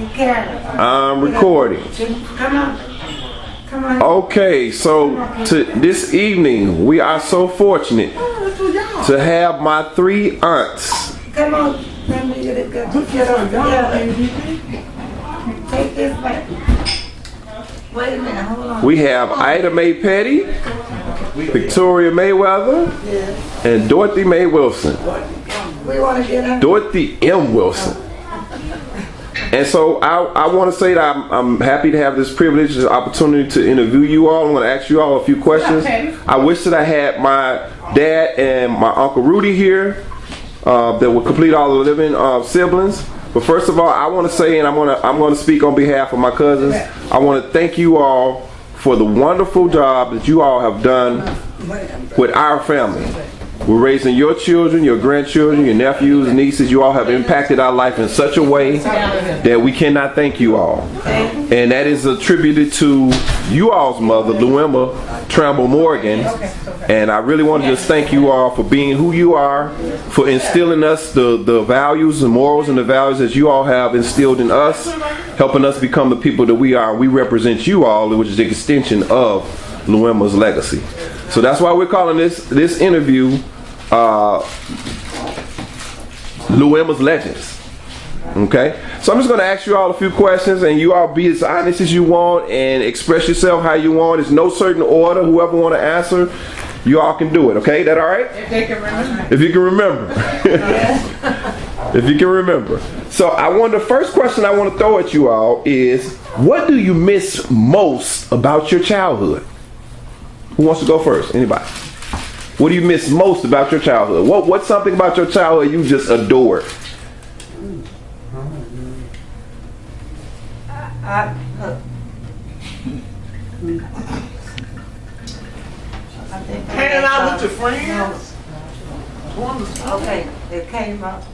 I'm recording. Come on. Come on. Okay, so this evening we are so fortunate to have my 3 aunts. Come on. Let me get it good. Get on. Take this back. Wait a minute. Hold on. We have Ida Mae Petty, Victoria Mayweather, and Dorothy Mae Wilson. We want to get her. Dorothy M. Wilson. And so I want to say that I'm happy to have this privilege, this opportunity to interview you all. I'm going to ask you all a few questions. I wish that I had my dad and my Uncle Rudy here that would complete all the living siblings. But first of all, I want to say, and I'm going to speak on behalf of my cousins, I want to thank you all for the wonderful job that you all have done with our family. We're raising your children, your grandchildren, your nephews, nieces. You all have impacted our life in such a way that we cannot thank you all. And that is attributed to you all's mother, Luemma Tramble Morgan. And I really want to just thank you all for being who you are, for instilling us the values, the morals, and the values that you all have instilled in us, helping us become the people that we are. We represent you all, which is the extension of Luemma's legacy. So that's why we're calling this interview Luemma's Legends. Okay? So I'm just going to ask you all a few questions, and you all be as honest as you want and express yourself how you want. There's no certain order. Whoever want to answer, you all can do it. Okay? That all right? If they can remember. If you can remember. If you can remember. So the first question I want to throw at you all is, what do you miss most about your childhood? Who wants to go first? Anybody? What do you miss most about your childhood? What's something about your childhood you just adored? Hanging out with your friends? Okay, it came up.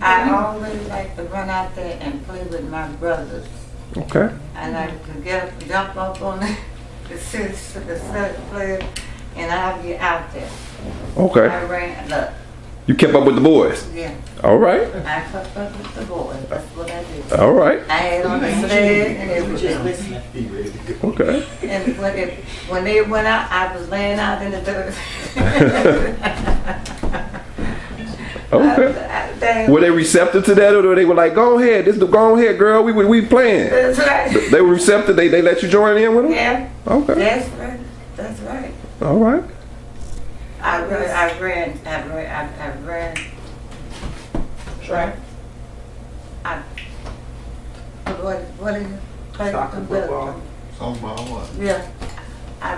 I always like to run out there and play with my brothers. Okay. I like to get up, jump up on the set player, and I'll be out there. Okay. I ran, look. You kept up with the boys? Yeah. All right. I kept up with the boys. That's what I did. All right. I had on the sled and everything. Okay. And when they went out, I was laying out in the dirt. Okay. Were they receptive to that, or they were like, "Go ahead, go ahead, girl. We playing." That's right. They were receptive. They let you join in with them. Yeah. Okay. That's right. That's right. All right. I ran. Track. What is it? Soccer, football. Softball, what? Yeah. I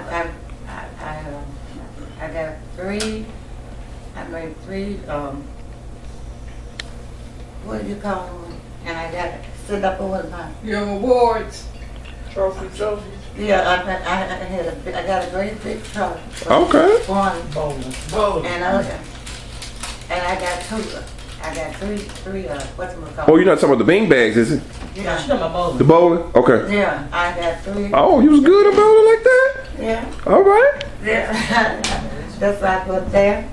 got 3. I made 3. What do you call them? And I got stood up over the Your awards. Trophies. Yeah, I got a great big trophy. Okay. One. Bowling. And I got 2. I got 3. Whatchamacallit? Oh, you're not talking about the bean bags, is it? Yeah. The bowling? Okay. Yeah, I got 3. Oh, you was good at bowling like that? Yeah. All right. Yeah. That's why I put there.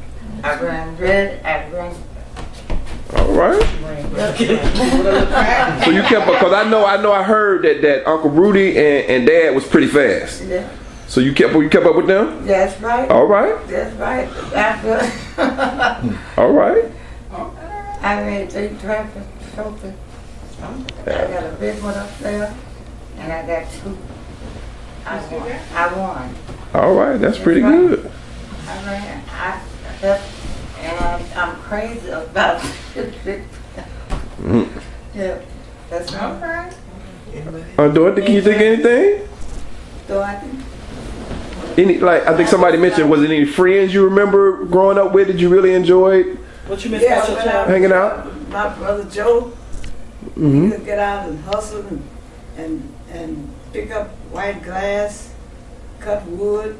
I ran red. I ran. All right. So you kept up, because I know I heard that Uncle Rudy and Dad was pretty fast. Yeah. So you kept up with them? That's right. All right. That's right. After All right. I ran 3 trophies. I got a big one up there, and I got 2. I won. All right. That's pretty good. I ran. And I'm crazy about it. Yeah, that's right. Dorothy, can you think of anything? I think somebody mentioned, was it any friends you remember growing up with that you really enjoyed? What you miss about your child? Hanging out? My brother Joe, he could get out and hustle and pick up white glass, cut wood,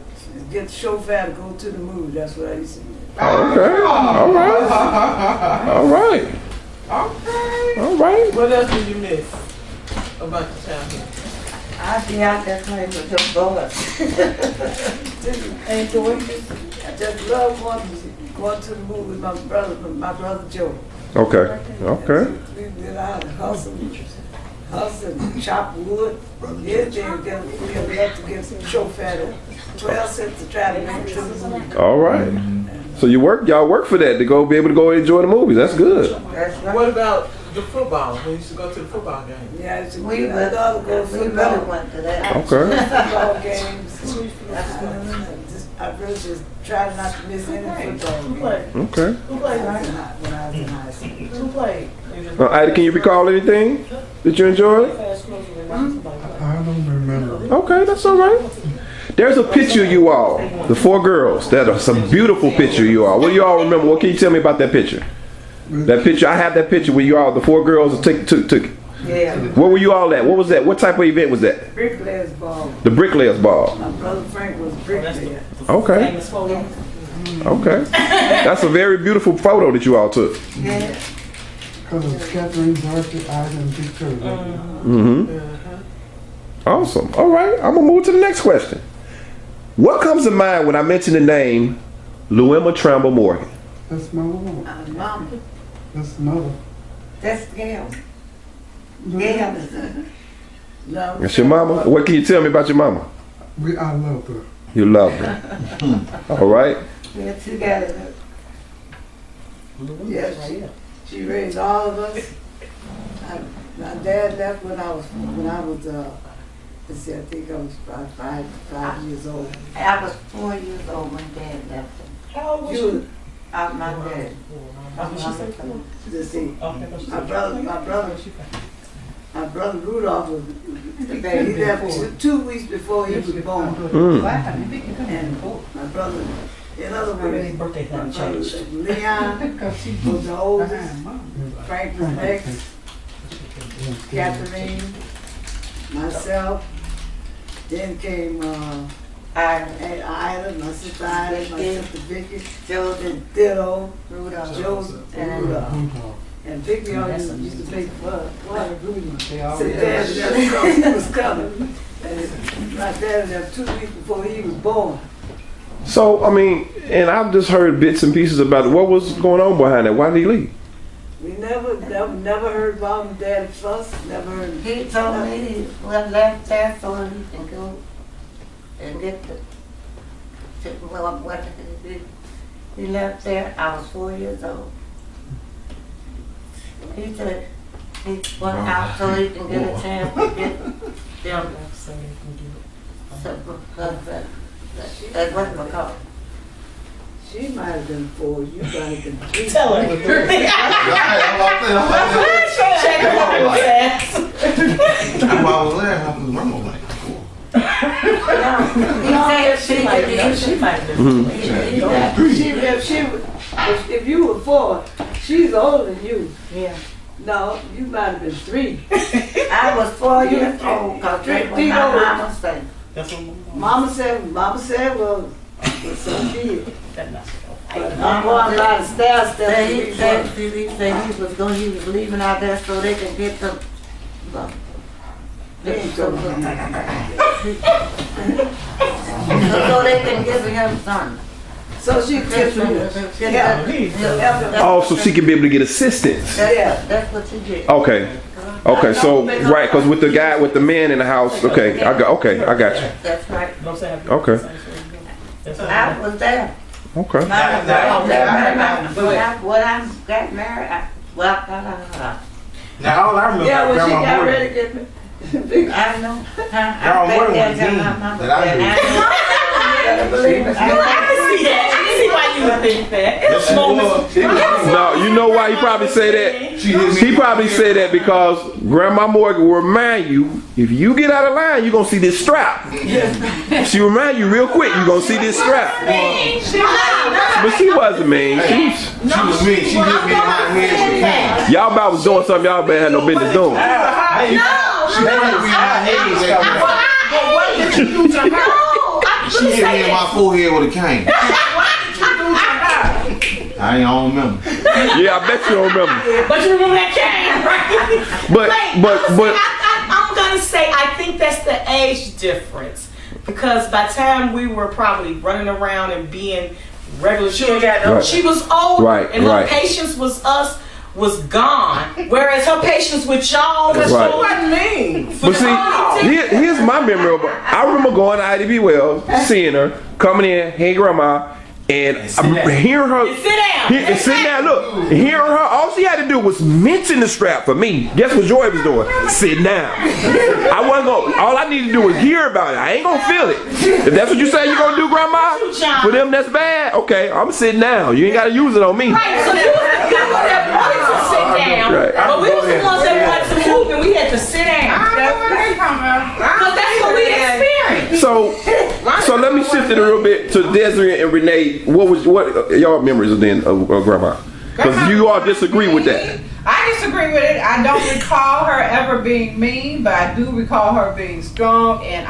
get chauffeur to go to the movie. That's what I used to do. Okay. All right. All right. Okay. All right. What else did you miss about your childhood? I'd be out there playing with them boys. Enjoy it. I just love going to the movie with my brother Joe. Okay. Okay. We get out and hustle, chop wood, everything. Then we have left to get some chauffeur, 12 cents to try to make it to the movie. All right. So y'all work for that to go be able to go enjoy the movies. That's good. That's right. What about the football? We used to go to the football game. Yeah, it's a We good really go really football. went to that. Okay. Football games. I really just try not to miss any football Who games. played? Okay. Who played? When I was in high school. Who played? Ida, can you recall anything that you enjoyed? I don't remember. Okay, that's all right. There's a picture of you all, the 4 girls. That are some beautiful picture of you all. What do you all remember? What can you tell me about that picture? That picture, I have that picture where you all, the 4 girls, took. Yeah. Where were you all at? What was that? What type of event was that? Bricklayers ball. The Bricklayers Ball. My brother Frank was bricklayer. Okay. Famous photo. Okay. That's a very beautiful photo that you all took. Yeah. Because of Catherine, Dorothy, Ida, and Victoria. Mm-hmm. Awesome. All right. I'm going to move to the next question. What comes to mind when I mention the name Luemma Tramble Morgan? That's my mama. Mama. That's mother. That's Gail. Gail is No. That's your mama? What can you tell me about your mama? I love her. You love her. All right. we're together. Yes, she raised all of us. My dad left when I was, let's see, I think I was about five years old. I was 4 years old when Dad left. How old was You, you? Out my dad. let's see, Okay, my brother Rudolph was, he left 2 weeks before he was born. Mm. And my brother, in other words, my brother Leon was the oldest, Frank was next, Catherine, myself, then came Ida, my sister Ida, my sister Vicky, Joseph, Ditto, Rudolph, Joseph, and Rudolph. Rudolph. And Vicky always used to make fun. Said Dad never thought he was coming. And my dad left 2 weeks before he was born. So, I mean, and I've just heard bits and pieces about it. What was going on behind that? Why did he leave? We never heard Mom and Dad fuss. Never heard. he told me he was left there so he can go and get the, well, what he left there. I was 4 years old. He said he went out so he can get a chance to get them. So, that wasn't my call. She might have been 4. You might have been 3. Tell her. Check her out. That's why I was laughing because Grandma was like, He said She might have been. If you were 4, she's older than you. yeah. No, you might have been 3. I was 4 years old because that's what my mama said. That's what Mama said, well, so be it. But Mama I'm going by the stairs. He said he was leaving out there so they can get the They ain't talking about so they can give him something. So she gets Oh, so she can be able to get assistance. That's what she did. Okay. Okay, so right, because with the guy, with the man in the house. Okay, I got you. That's right. Okay. I was there. Okay. When I got married, now all I remember Yeah, when she Grandma got Morgan. ready to get me. I know. Grandma Morgan was mean that I knew. Believe it. I can see that. I can see why you would think that. Yes, she was. No, you know why he probably say that? She hit me. He probably said that because Grandma Morgan will remind you, if you get out of line, you're going to see this strap. She remind you real quick, you're going to see this strap. But she wasn't mean. She was mean. She hit me in my head with a cane. Y'all about was doing something y'all better had no business doing. She hit me in my head with a cane. But what did you do to her? She hit me in my forehead with a cane. What did you do to her? I don't remember. Yeah, I bet you don't remember. But you remember that cane, right? But I'm gonna say I think that's the age difference because by the time we were probably running around and being regular children, Right. she was older Right, and her right. patience was us was gone, whereas her patience with y'all was Right. so What mean? But see, here's my memory of it. I remember going to IDB Wells, seeing her, coming in, hey grandma, and I'm hearing her. Sit down. And sitting down, look, hearing her, all she had to do was mention the strap for me. Guess what Joy was doing? Sitting down. I wasn't gonna, all I needed to do was hear about it. I ain't gonna feel it. If that's what you say you're gonna do, grandma, for them that's bad, okay, I'm sitting down. You ain't gotta use it on me. Right, so you was the one that wanted to sit down, Right. but we was the ones that wanted to move, and we had to sit down. Because that's what we experienced. So let me shift it a little bit to Desiree and Renee. What y'all memories of then of grandma? Because you all disagree with that. I disagree with it. I don't recall her ever being mean, but I do recall her being strong, and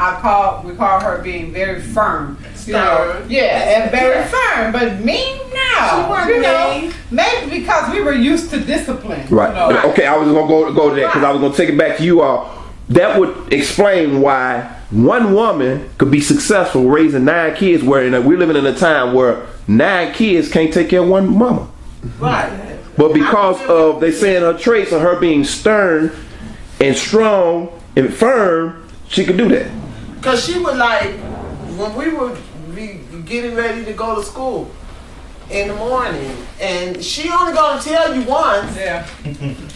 recall her being very firm. You know, yeah, and very firm. But mean, no. She wasn't mean. Maybe because we were used to discipline. Right. You know? Okay, I was gonna go to that because I was gonna take it back to you all. That would explain why one woman could be successful raising 9 kids, where we're living in a time where 9 kids can't take care of one mama. Right. But because of they saying her traits of her being stern and strong and firm, she could do that. Cause she would like, when we would be getting ready to go to school in the morning, and she only gonna tell you once. Yeah.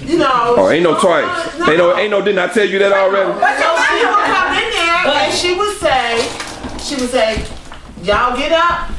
You know. Oh, ain't no twice. Ain't no. Didn't I tell you that already? But so she would come in there and she would say, y'all get up.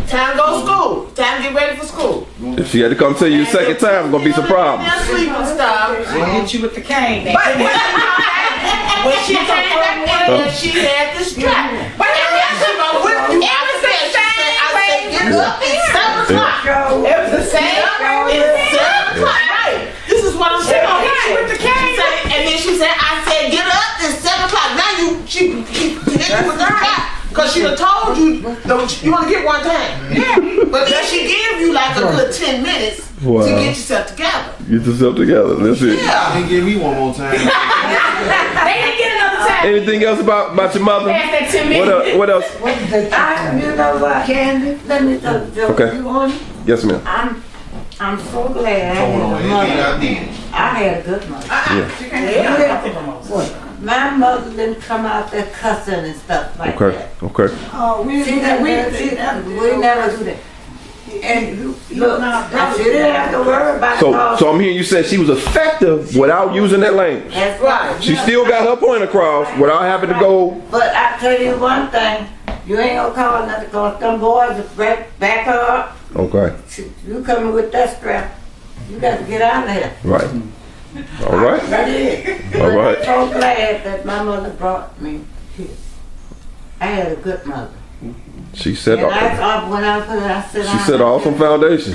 Time to go to school. Time to get ready for school. If she had to come tell you a second time, it's gonna be some problems. Sleep and stuff. I'll hit you with the cane. When she came back in there, she had the strap. But then she gonna whip you. I said, get up. It's 7 o'clock. It was the same. It's 7 o'clock. Right. This is what I'm saying. gonna hit you with the cane. And then she said, I said, get up. It's 7 o'clock. Now she hit you with the strap. Because she done told you, you only get one time. Yeah. But then she gave you like a good 10 minutes Wow. to get yourself together. Get yourself together. That's it. Yeah. They give me one more time. They didn't get another time. Anything else about your mother? Past that 10 minutes. What else? You know what, Candy? Let me tell you, Okay. you want it? Yes, ma'am. I'm so glad I Hold on, had a mother. I did. I had a good mother. Yeah. My mother didn't come out there cussing and stuff like Okay. that. Okay. Oh, we We never do that. And look, she didn't have to worry about it. So I'm hearing you say she was effective without using that language. That's right. She still got her point across without having to go. But I tell you one thing, you ain't gonna call nothing because them boys will back her up. Okay. You coming with that strap, you got to get out of here. Right. All right. That is. All right. I'm so glad that my mother brought me here. I had a good mother. She said. And I thought when I put it, I said, She set awesome foundation.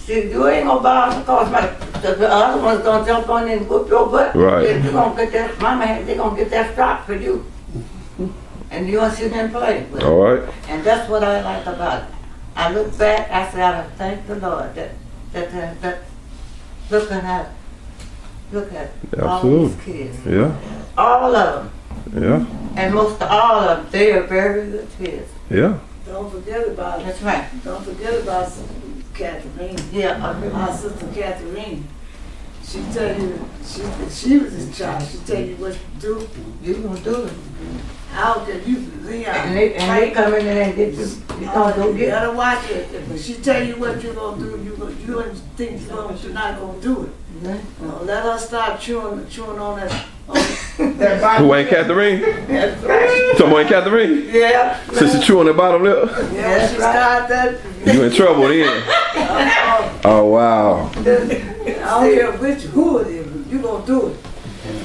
See, you ain't gonna bother because the other one's gonna jump on you and whoop your butt. Right. You're gonna get that, mama, they're gonna get that strap for you. And you want to sit there and play with it. All right. And that's what I like about it. I look back, I said, I thank the Lord that look at all Absolutely. these kids. Yeah. All of them. Yeah. And most of all of them, they are very good kids. Yeah. Don't forget about it. That's right. Don't forget about Catherine. Yeah. Our sister Catherine. She tell you, she was in charge. She tell you what to do. You gonna do it. How did you Leon? And they come in there and get you. You gonna go You get it. gotta watch it. If she tell you what you're gonna do, you think you're not gonna do it. Let her stop chewing on that. Who ain't Catherine? That's right. Someone ain't Catherine? Yeah. Since she chewing the bottom lip? Yeah, she started that. You in trouble then. Oh wow. I don't care who it is, you gonna do it.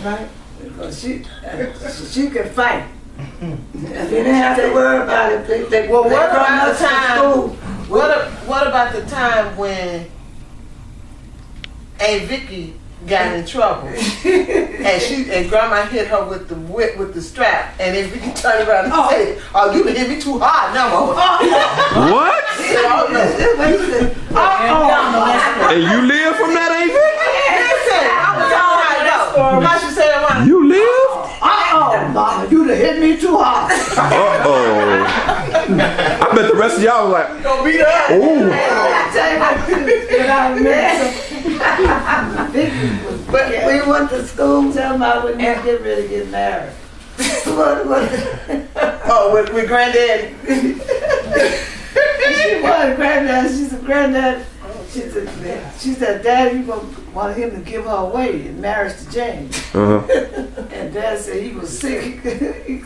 Right? Because she can fight. You didn't have to worry about it. Well, what brought about the us to time? school. What about the time when Aunt Vicky got in trouble and Grandma hit her with the whip with the strap, and then Vicky turned around and said, "Oh, you hit me too hard, now, Mama." What? And you live from that, ain't Listen, I was all right though. How she said it? you? You live? Mama, you done hit me too hard. Uh-oh. I bet the rest rest of y'all was like, Gonna beat up. ooh. But we went to school, tell my when you get ready to get married. Oh, with granddaddy. She was granddad. She said, granddad. She said, Dad, you gonna want him to give her away in marriage to James. And Dad said he was sick. He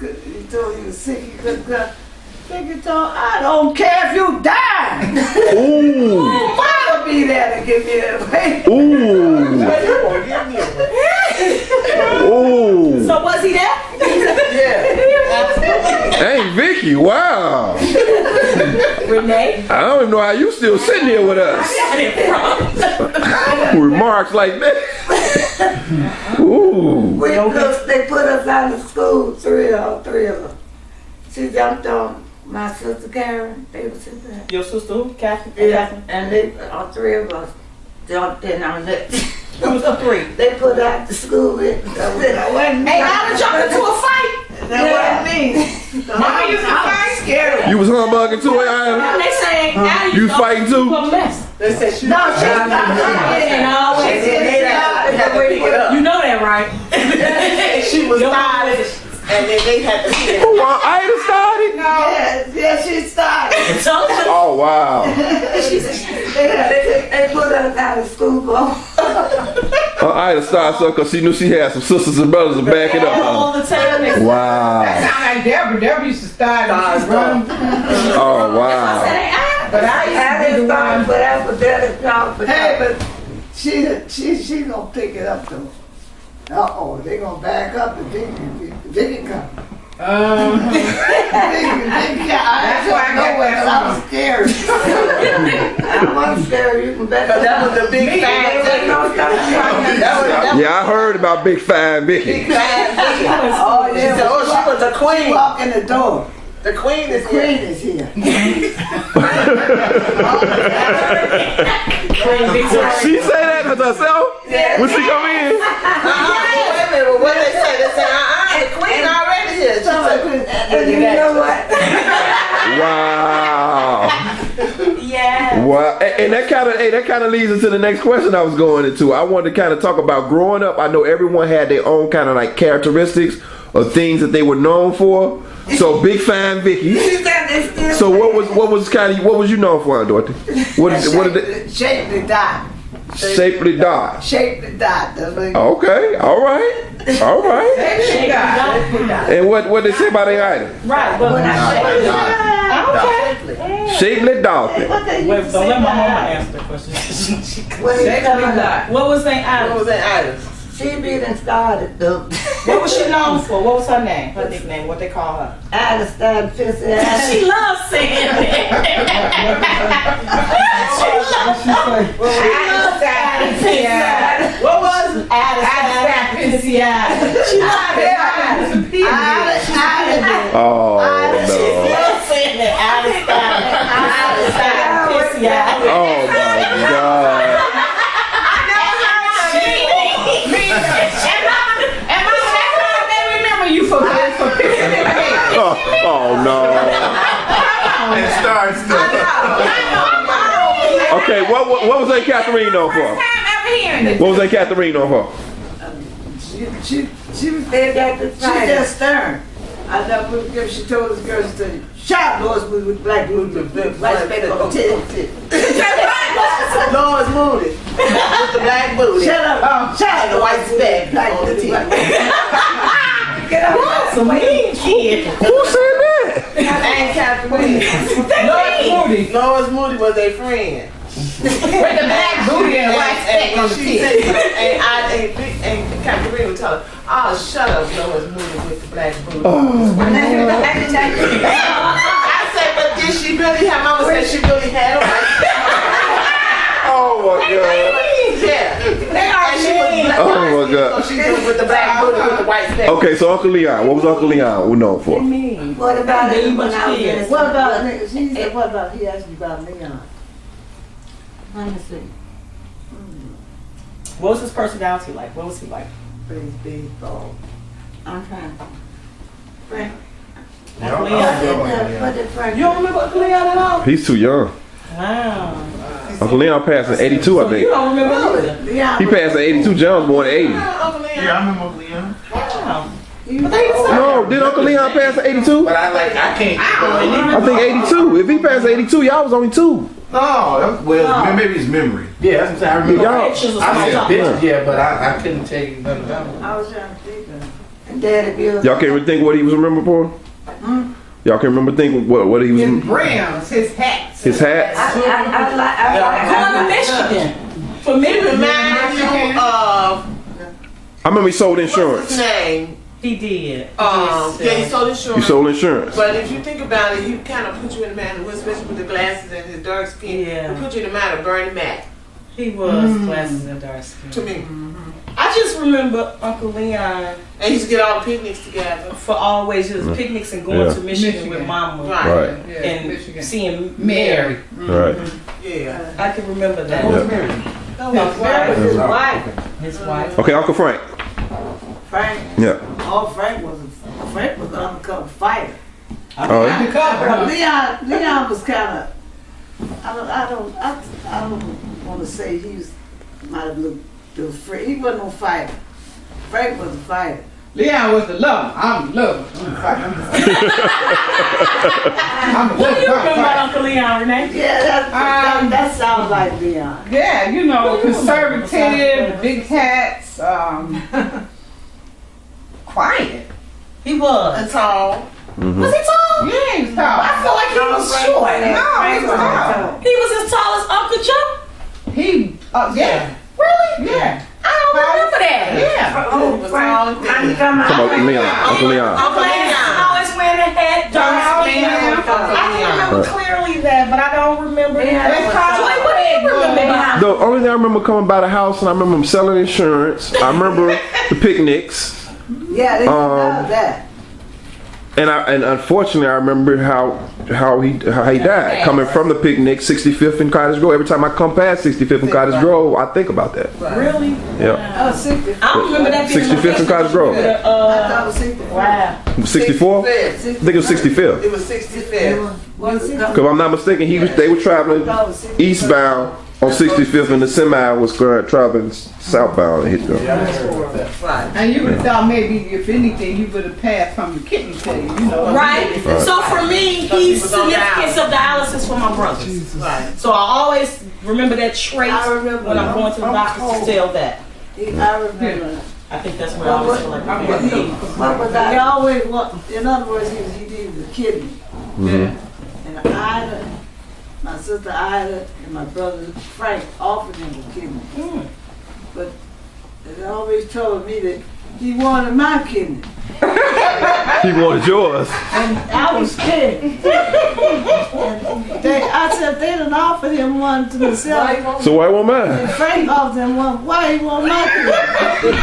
told he was sick. He couldn't come. He told, I don't care if you die. Ooh. I'll be there to give me away. Ooh. Ooh. So was he there? Hey, Vicky, wow. Renee? I don't even know how you still sitting here with us. Remarks like that. Ooh. They put us out of school, three of them. She jumped on my sister Karen. They was in there. Your sister who? Catherine? Yeah, and they, all three of us jumped in on that. Who's the three? They put out the school. Hey, I done jumped into a fight. That wasn't me. Mama used to fight. Scared. You was humbugging too, Ayana? And they saying, You was fighting too? a mess. They said she No, she And always you know that, right? she was stylish, and then they had to see it. Oh, wow. Ida started? Yeah, she started. Oh, wow. They put us out of school. Ida started so because she knew she had some sisters and brothers to back it up. All the time. That Wow. sound like Deborah. Deborah used to start and she'd run. Oh, wow. But I used to be the one. But that's what that job. Hey, but she gonna pick it up though. They gonna back up and Vicky come. That's why I got that I was scared. I wasn't scared. You can bet That was the big fan. Yeah, I heard about Big Fine Vicky. Big fan. Oh She said, oh, she was a She queen. walk in the door. The queen is The here. queen is here. She say that to herself? When she come in? Wait a minute, what they say? They say, the queen already here. She said, And you know what? Wow. Yeah. Wow. And that kind of leads into the next question I was going into. I wanted to kind of talk about growing up. I know everyone had their own kind of like characteristics or things that they were known for. So Big Fine Vicky. So what was you known for, Dorothy? What did they? Shapely dot. Shapely dot. Shapely dot. That's what Okay, all right. And what they say about their item? Right. But Shapely dot. Wait, don't let my mama answer the question. What was their item? what was that item? She be done started though. What was she known for? What was her name? Her nickname? What they call her? I done started pissing ass. She loves saying that. What was it? She loves Oh no. saying that. Oh my God. Oh no. And starts to. Okay, what was that Catherine known for? What was that Catherine known for? She said that the she just stern. I never forget. She told this girl, she said, "Shot Lois Moody with black blue, white space on tip." Lois Moody with the black booty. Shut up! Shut And the white speck on the tip. Get out! That's a mean kid. Who said that? And Catherine. Lois Moody was a friend. With the black booty and the white speck on the tip. And Catherine would tell her, oh, shut up, Lois Moody with the black booty. Oh. I said, but did she really have, Mama said she really had a white speck. Oh my God. Yeah. And she was black. Oh my God. So she was with the black booty with the white speck. Okay, so Uncle Leon, what was Uncle Leon known for? What about it? When I was in What about she said, what about he asked me about Leon? Let me see. What was his personality like? What was he like? Big ball. I'm trying. Frank. Yeah, You don't remember Uncle Leon at all? He's too young. Wow. Uncle Leon passed in 82, I So you think. don't remember either. Leon He passed in 82. John was born in 80. Uncle Leon. Yeah, I remember Uncle Leon. Wow. No, did Uncle Leon pass in 82? But I can't. I think 82. If he passed in 82, y'all was only 2. No, well, maybe it's memory. Yeah, that's what I'm saying. I remember. Y'all, Pictures of I small said talk. pictures, yeah, but I couldn't tell you nothing about it. I was trying to think of and Daddy Bill. y'all can't even think what he was remembered for? Y'all can remember think what he was. His brims, his hats. His hats. Going to Michigan. For me, Remind you of I remember he sold what's insurance. his name? he did. Yeah, he sold insurance. You sold insurance. But if you think about it, he kind of put you in the mind, especially with the glasses and his dark skin. Yeah. He put you in the mind of Bernie Mac. He was glasses and dark skin. To me, I just remember Uncle Leon and he used to get all the picnics together. for always his picnics and going Yeah. to Michigan Michigan. with Mama Right. Yeah, and Michigan. seeing Mary. Right. Yeah. I can remember that. Yeah. That was right. His wife. His wife. Okay, Uncle Frank. Frank. Yeah. Frank was an undercover fighter. Oh, yeah. But Leon was kind of. I don't want to say he was might have looked free. He wasn't no fighter. Frank was a fighter. Leon was the lover. I'm the lover. I'm the What do you remember lover. about Uncle Leon, Renee? Yeah, that sounds like Leon. Yeah, you know, conservative, big hats, quiet. He was. And tall. Was he tall? Yeah, he's tall. I feel like he was short. No, he was tall. He was as tall as Uncle Joe. Yeah. Really? Yeah. I don't remember that. Yeah. He was tall and thin. Come on, Leon. Uncle Leon. Uncle Leon. Always wearing a hat, dark skin. I can remember clearly that, but I don't remember. It's Joy, what do you remember? The only thing I remember coming by the house, and I remember him selling insurance. I remember the picnics. Yeah, they love that. And unfortunately, I remember how he died. Coming from the picnic, 65th and Cottage Grove. Every time I come past 65th and Cottage Grove, I think about that. Really? Yeah. 60. I don't remember that being 65th and Cottage Grove. I thought it was 60. Wow. 64? I think it was 65th. It was 65th. Because if I'm not mistaken, they were traveling eastbound on 65th, and the semi was traveling southbound and hit them. Right. And you would have thought maybe, if anything, you would have passed from the kidney failure, you know. Right. So for me, he's significance of dialysis for my brothers. Right. So I always remember that trait I remember. when I'm going to the doctor to tell that. I remember. I think that's where I always feel like He always want, in other words, he needed a kidney. Yeah. And Ida, my sister Ida, and my brother Frank offered him a kidney. But they always told me that he wanted my kidney. He wanted yours. And I was scared. And I said, they done offered him one to himself. So why won't mine? And Frank offered him one. Why he want my kidney?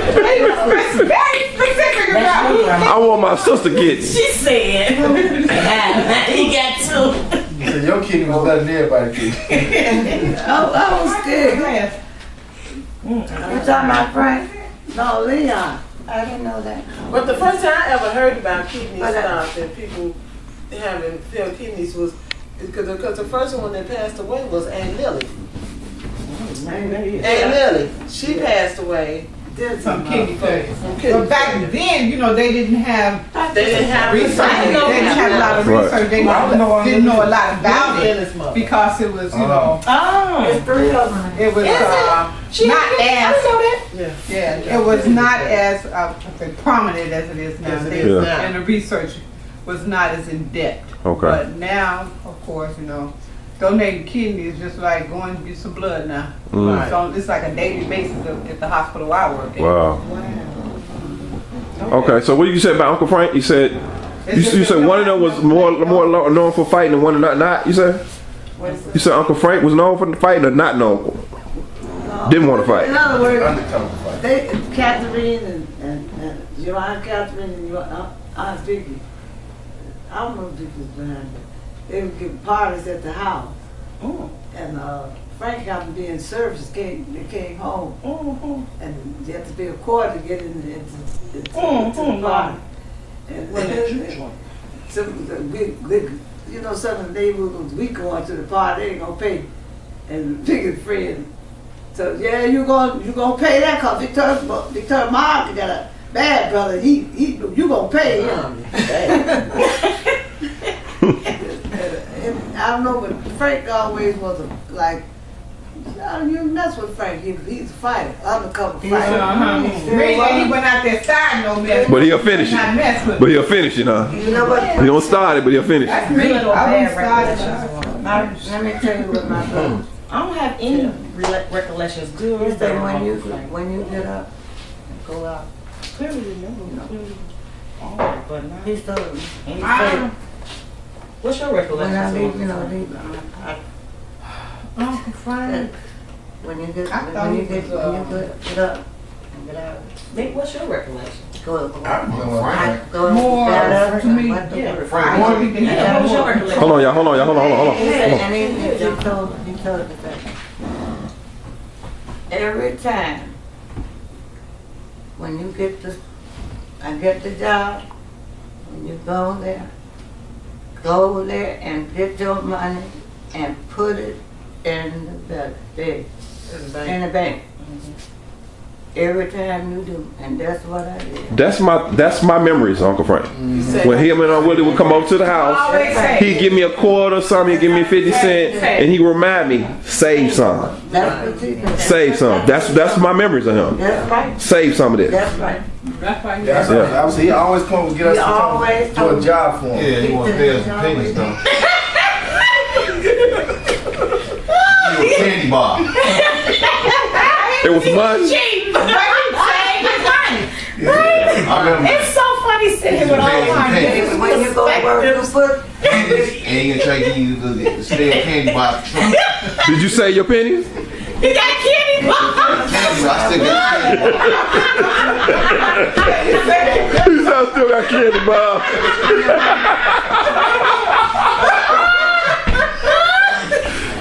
Very specific about it. I want my sister kidney. She said, he got two. You said your kidney was better than everybody's kidney. I was scared. You talking about Frank? No, Leon. I didn't know that. But the first time I ever heard about kidney stuff and people having failed kidneys was because the first one that passed away was Aunt Lily. Aunt Lily, she passed away. From kidney failure. From kidney But back then, you know, they didn't have They didn't have research. They didn't have a lot of Right. research. They didn't know a lot about it because it was, you know, Oh. Three of them. it was not as it was not as prominent as it is nowadays, Yeah. and the research was not as in depth. Okay. But now, of course, you know, donating kidney is just like going to get some blood now. So it's like a daily basis at the hospital I work at. Wow. Okay, so what did you say about Uncle Frank? You said you said one of them was more known for fighting and one not. You said Uncle Frank was known for fighting or not known? Didn't want to fight. In other words, Catherine and your Aunt Catherine and your Aunt Vicky, I don't know if Vicky was behind it. They would give parties at the house. And Frank happened to be in service, they came home. And you had to pay a quarter to get into the party. And some of the big, you know, some of the neighborhoods we going to the party, they ain't gonna pay. And the biggest friend, so yeah, you gonna pay that cause Victor Mark got a bad brother. You gonna pay him. And I don't know, but Frank always was like. You mess with Frank. He's a fighter, undercover fighter. He went out there starting no mess. But he'll finish it. But he'll finish it, huh? You know what? He don't start it, but he'll finish it. That's me. I wouldn't start it. Let me tell you what my brother. I don't have any recollections. Good or He said bad. when you get up, go out. Clearly remember. Clearly. Oh, but not. He told me. And he said, what's your recollection? When I leave, you know, Uncle Frank. when you get up and get out, Nick, what's your recollection? go More to me. Yeah, what was your recollection? Hold on, y'all. And he told me that every time when you I get the job, when you go over there and get your money and put it in the bank. Every time you do, and that's what I did. That's my memories, Uncle Frank. When him and Uncle Willie would come over to the house, he'd give me a quarter or something, he'd give me 50 cents, and he'd remind me, save some. That's what he did. Save some. That's my memories of him. That's right. Save some of this. That's right. That's why That's right. Obviously, he always come and get us He always to do a job for him. Yeah, he want to pay us some pennies though. You a candy bar. It was much. Cheap. I remember. It's so funny sitting here with all my And when you go to work, you put. And he gonna try to give you the stale candy bar for Trump. Did you say your pennies? You got a candy bar. Candy bar, I still got candy bar. He said I still got candy, Bob.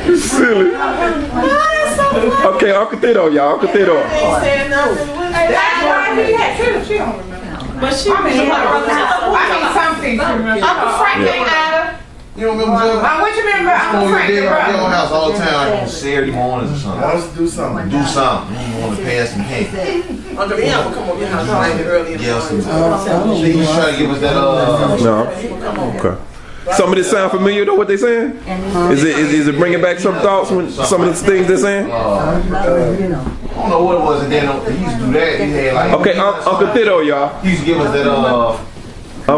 You silly. Okay, Uncle Tito, y'all. Uncle Tito. That's why he had she don't remember. But she I mean, some things she remember. Uncle Frank ain't Ada. You don't remember Joe? What you remember? Uncle When we Frank, did the at your brother. house all the time, like on Saturday mornings or I something. want us to do something. Do something. You want to pass some candy. Uncle Leon will come over your house like early in the Yeah, morning. sometimes. He was trying to give us that No. Okay. Some of this sound familiar though, what they saying? Is it bringing back some thoughts when some of the things they're saying? I don't know what it was, and then he used to do that. He had like Okay, Uncle Tito, y'all. he used to give us that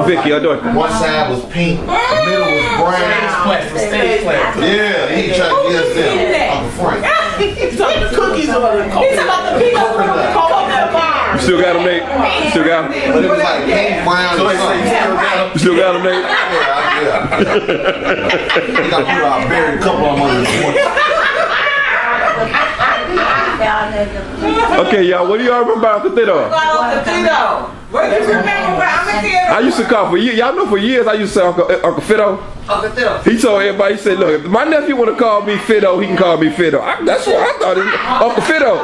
Vicky, I do it. one side was pink, the middle was brown. Yeah, he tried to get us them. Uncle Frank. He's talking about the cookies or the He's about the people who coconut bar. You still got them, Nate? Still got them? But it was like pink, brown, and something. You still got them, Nate? Yeah. We got to put our buried couple of them under the porch. Okay, y'all, what do y'all remember about Uncle Tito? What do you remember about Uncle Tito? I used to call for years. Y'all know for years I used to say Uncle Fido. Uncle Tito. He told everybody, he said, look, if my nephew want to call me Fido, he can call me Fido. That's what I thought. Uncle Fido.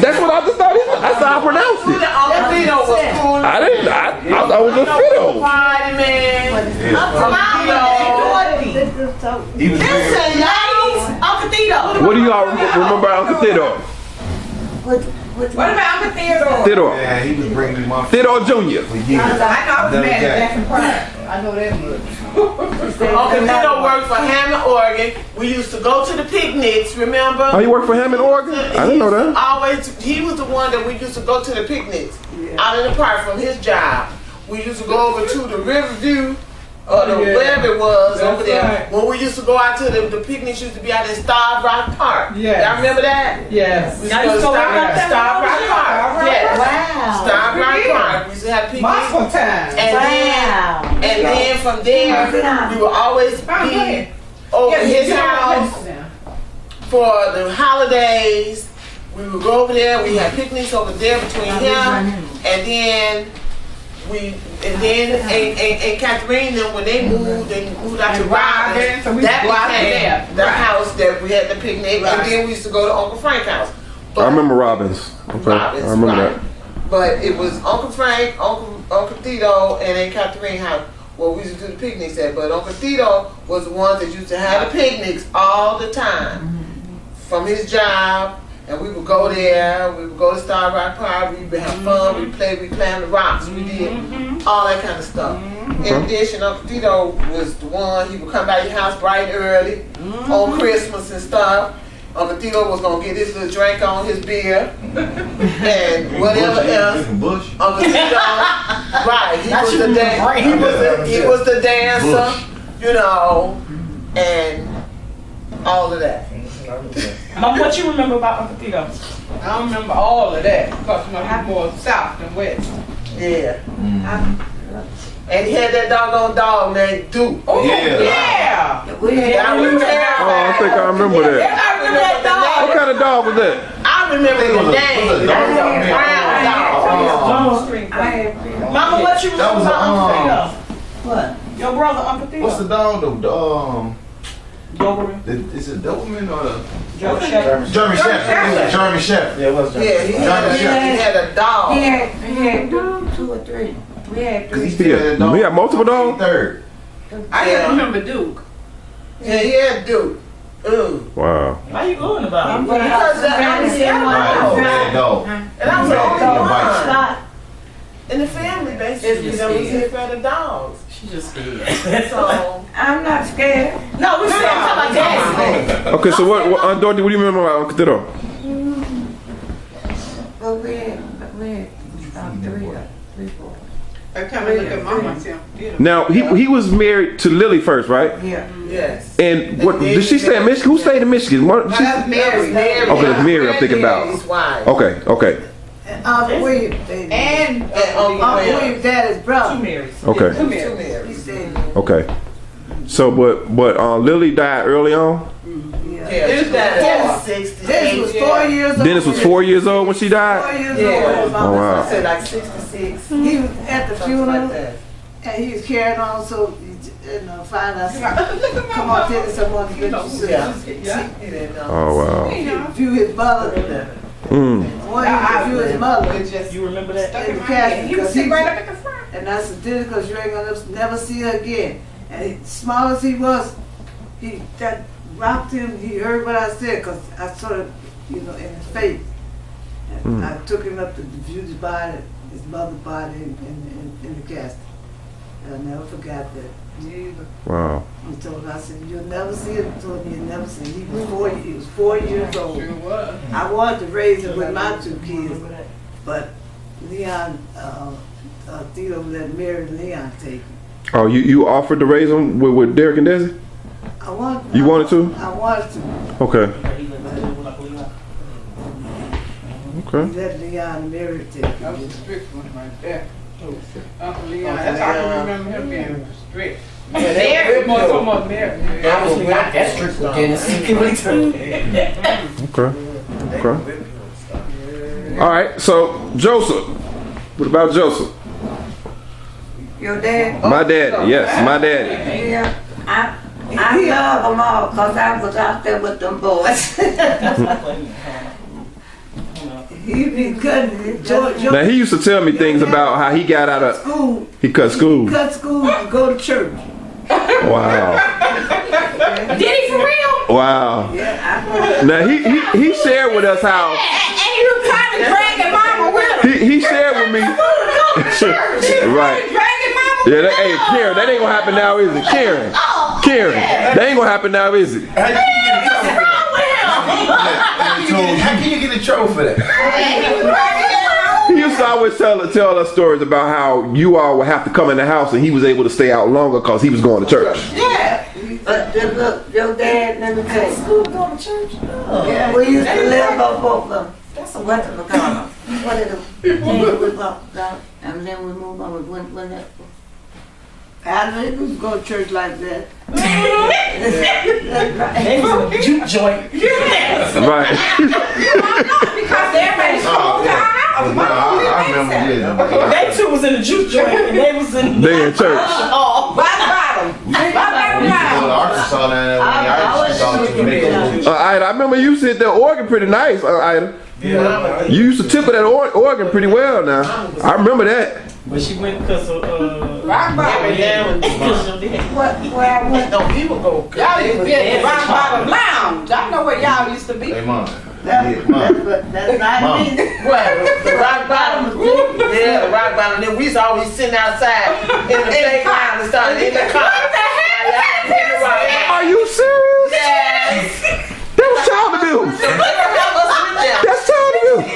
That's what I just thought. That's how I pronounced it. Uncle Tito was cool. I thought it was a Fido. Party man. Uncle Tito. He was Listen, ladies. Uncle Tito. What do y'all remember Uncle Fido? What about Uncle Theodore? Fido. Yeah, he was bringing me my Fido Jr. for years. I know I was Never mad got at Jackson Pryor. I know that much. Uncle Tito worked for Hammond, Oregon. We used to go to the picnics, remember? Oh, he worked for Hammond, Oregon? I didn't know that. He was the one that we used to go to the picnics out in the park from his job. We used to go over to the Riverview or wherever it was over there. Right. When we used to go out to the picnics, used to be out in Starved Rock Park. Yes. Y'all remember that? Yes. We used to go to Starved Rock Park. Yes. Wow. Starved Rock Park. We used to have picnics. Multiple times. And then from there, we would always be over his house for the holidays. We would go over there. We had picnics over there between him and Catherine. Then when they moved out to Robin, so we that blocked became there. the house that we had the picnic. Right. And then we used to go to Uncle Frank's house. I remember Robbins. Okay, I remember that. But it was Uncle Frank, Uncle Tito, and Aunt Catherine house. Well, we used to do the picnics at, but Uncle Tito was the one that used to have the picnics all the time from his job, and we would go there. We would go to Star Rock Park. We would have fun. We played the rocks. We did all that kind of stuff. In addition, Uncle Tito was the one. He would come by your house bright and early on Christmas and stuff. Uncle Tito was gonna get his little drink on his beer and whatever else. Uncle Tito, right? He was the dancer, you know, and all of that. Mom, what you remember about Uncle Tito? I don't remember all of that because I'm more south than west. Yeah. And he had that doggone dog named Duke. Oh, yeah. I was terrified. Oh, I think I remember that. I remember that dog. What kind of dog was that? I remember the name. That was a brown dog. Mama, what you remember about Uncle Tito? What? Your brother, Uncle Tito? What's the dog? Doberman? Is it Doberman or the German Shepherd. German Shepherd? German Shepherd. Yeah, it was Yeah, he had a dog. He had 2 or 3. We had 3. We had multiple dogs? Third. I just remember Duke. Yeah, he had Duke. Ooh. Wow. Why you going about it? Because I was the only Dog. And I was the only White. one in the family, basically, that was here for the dogs. She just scared. So, I'm not scared. No, we said talking about Daddy. Okay, so what Dorothy, what do you remember about Uncle Tito? But we had 3, 4. Every time I look at Mama, see him. Now he was married to Lily first, right? Yeah. yes. And what did she stay in Michigan? Who stayed in Michigan? That's Mary. Okay, it's Mary I'm thinking about. His wife. Okay. And Uncle William, baby. And Uncle Uncle William. William's daddy's Two brother. Marys. Okay. Two He Marys. said, Okay. So but Lily died early on? yeah. Yeah, she died at 60. Dennis was 4 years old. Dennis was 4 years old when she 4 died? years Yeah. old. Oh wow. I said like 66. He was at the Something like funeral that. and he was carrying on, so finally I said, come on, tell someone to get you some. Yeah. He didn't know. Oh wow. View his mother. One he view his mother You remember that? in the casket. He was 'cause sitting right up at the front. And I said, Dennis, because you ain't gonna never see her again. And small as he was, that rocked him. He heard what I said, because I sort of, in his face. And I took him up to view his body, his mother's body in the casket. And I never forgot that. Wow. He told me, I said, you'll never see it. He told me you'll never see it. He was 4 years old. Sure was. I wanted to raise him with my 2 kids, but Leon, Tito let Mary and Leon take him. Oh, you offered to raise them with Derek and Desi? You wanted to? I wanted to. Okay. Okay. He let Leon and Mary take That was him. a strict one right there. Uncle Leon, that's how I can remember him being strict. Mary, more so much Mary. Obviously not that strict with Dennis. Okay. All right. So Joseph. What about Joseph? Your dad? My daddy. Yes, my daddy. Yeah. I love them all because I was out there with them boys. He be cutting George. Now he used to tell me things about how he got out of School. he cut school. He cut school to go to church. Wow. Did he for real? Wow. Yeah, Now he shared with us how And you were kind of dragging Mama with him. he shared with me. Right. Dragging Mama Yeah, hey Karen, that ain't gonna happen now, is it? Karen, that ain't gonna happen now, is it? How can you get a trophy for that? He used to always tell us stories about how you all would have to come in the house and he was able to stay out longer because he was going to church. Yeah. But look, your dad never came. School going to church? Yeah, we used to live off of them. That's a what the McConnell. What is it? We walked down, and then we moved on. We went that. I didn't used to go to church like that. They was a juke joint. Right. Because everybody's close to our house. I remember They two was in the juke joint and they was in They in church. Oh, By the bottom. By the We used to go to bottom. Arkansas and I remember remember you said the organ pretty nice, Ida. Yeah. You used to tip of that organ pretty well now. I remember that. But she went because of Rock bottom. Where I went. No, people go. Y'all used to be at the Rock Bottom Lounge. I know where y'all used to be. Hey, Mom. That's not Mom. me. Well, the rock bottom was good. Yeah, the rock bottom. Then we used to always sit outside in the playground and start in the car. What the hell? Are you serious? Yes. That was child abuse. That's child abuse.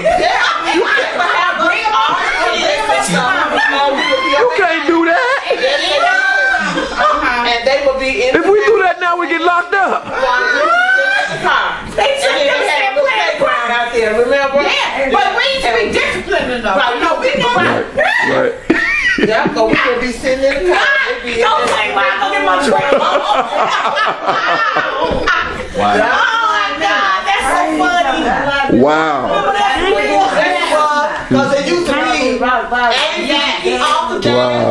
You can't do that. And they would be in If we do that now, we get locked up. They had a little playground out there, remember? Yeah, but we used to be disciplined enough. Right, no, we never. Right. Yeah, so we would be sitting in the car. Don't say why I get my trailer. Wow. Oh my God, that's so funny. Wow. Because it used to be off the Wow.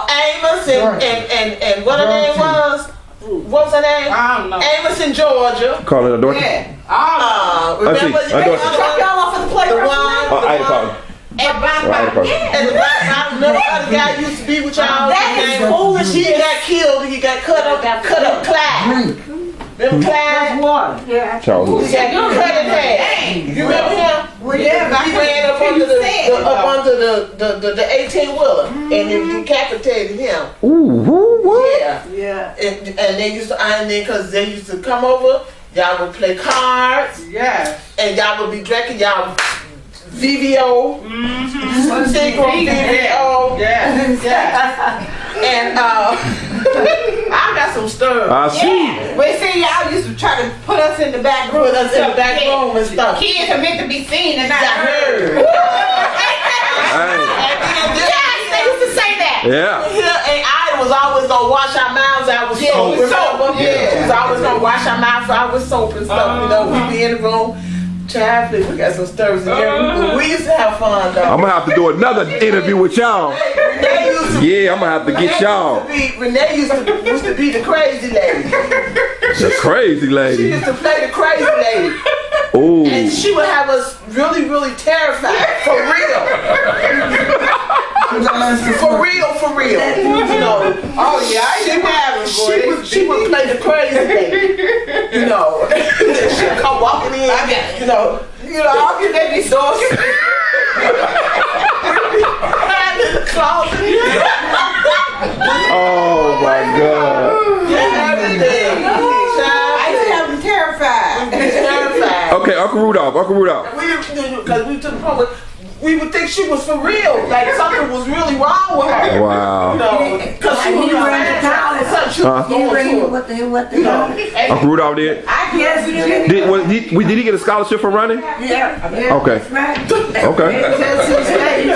Amos and what her name was? What was her name? I don't know. Amos in Georgia. Calling her daughter. Yeah. Remember I see. Drop y'all off at the the playground. one? Ida called. And Ida called. and the black remember the guy used to be with y'all? That His is name- foolish. He got killed. He got cut up. Clyde. Remember Clyde? Water. Yeah. He Childhood. got cut in half. You remember him? Well, yeah, He ran up under the 18-wheeler and it decapitated him. Ooh, what? Yeah. Yeah. And they used to iron in because they used to come over. Y'all would play cards Yeah. and y'all would be drinking y'all VVO. Single VVO. Yeah. Yeah. And I got some stories. I see. Well, see, y'all used to try to put us in the back room. Put us in the back room and stuff. Kids are meant to be seen and not I heard. heard. Yes, they used to say that. Yeah. And I was always gonna wash our mouths out with soap. Remember? Yeah. She was always gonna wash our mouths out with soap and stuff. You know, we'd be in the room. Child, we got some stories in here. We used to have fun though. I'm gonna have to do another interview with y'all. Renee used to Yeah, I'm gonna have to get y'all. Renee used to be the crazy lady. The crazy She lady. used to play the crazy lady. And Ooh. she would have us really, really terrified. For real. For real. You know. Oh, yeah, I She would play the crazy lady. You know. She'd come walking in. You know, I'll get that these doors. Hide in the closet. Oh my God. Everything. used to have them terrified. Terrified. Okay, Uncle Rudolph. Because we to the point where we would think she was for real, like something was really wrong with her. Wow. You know, because she was What the hell? Uncle Rudolph did. Yes, Did he get a scholarship for running? Yeah. Okay. Right. Okay.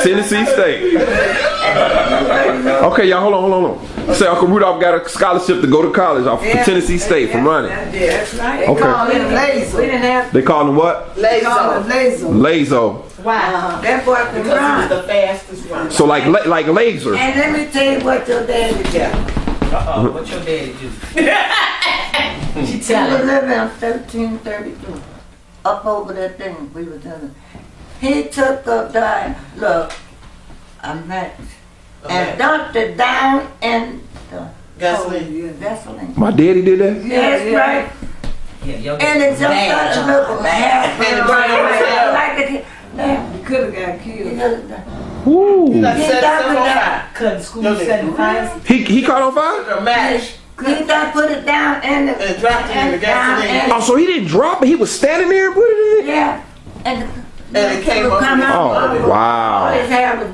Tennessee State. Okay, y'all, hold on. Say Uncle Rudolph got a scholarship to go to college off of Tennessee State from running. That's right. Okay. Call him Lazo. We didn't have They call him what? Lazo. Lazo. Lazo. Wow. That boy can Because he was run. the fastest runner. So like laser. And let me tell you what your daddy did. What your daddy do? She He tell was him. living in 1332. Up over that thing we was in. He took up the look, a match, and dumped it down in the Gasoline. gasoline. My daddy did that? Yes, right. Yeah, your And it just bad. started looking half And it burned himself. like it. He could have got killed. Woo. That's He set dumped himself it on down. fire. Cutting school setting fires. He caught on fire? A match He done put it down in the and dropped it in the gasoline. Oh, so he didn't drop it. He was standing there and put it in. Yeah. And And it came up. Oh, wow. His hair was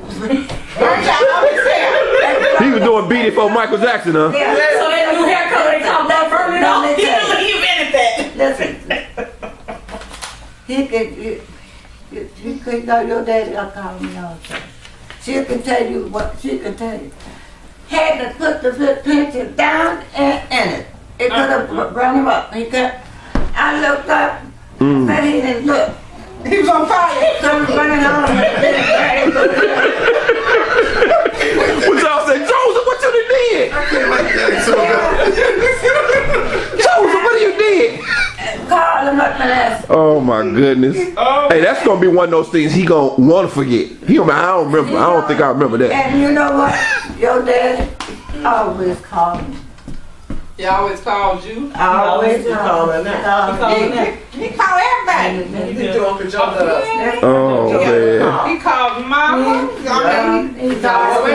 He was doing beat it for Michael Jackson, huh? yeah. So that new hair color they talk about burning No, off. they He say- didn't leave anything. Listen. He could know your daddy, I'll call him all the time. She can tell you what she can tell you. Had to put the pencil down and in it. It could have brought him up. He could. I looked up, but he didn't look. He was on fire. So we running on. What y'all say? Joseph, what you done did? Oh my goodness. Hey, that's gonna be one of those things he gonna want to forget. He gonna be, I don't remember. I don't think I remember that. And you know what? Your daddy always called me. He always called you. Always called me. He called everybody. He do Uncle Joe does. Oh man. He called mama. He's always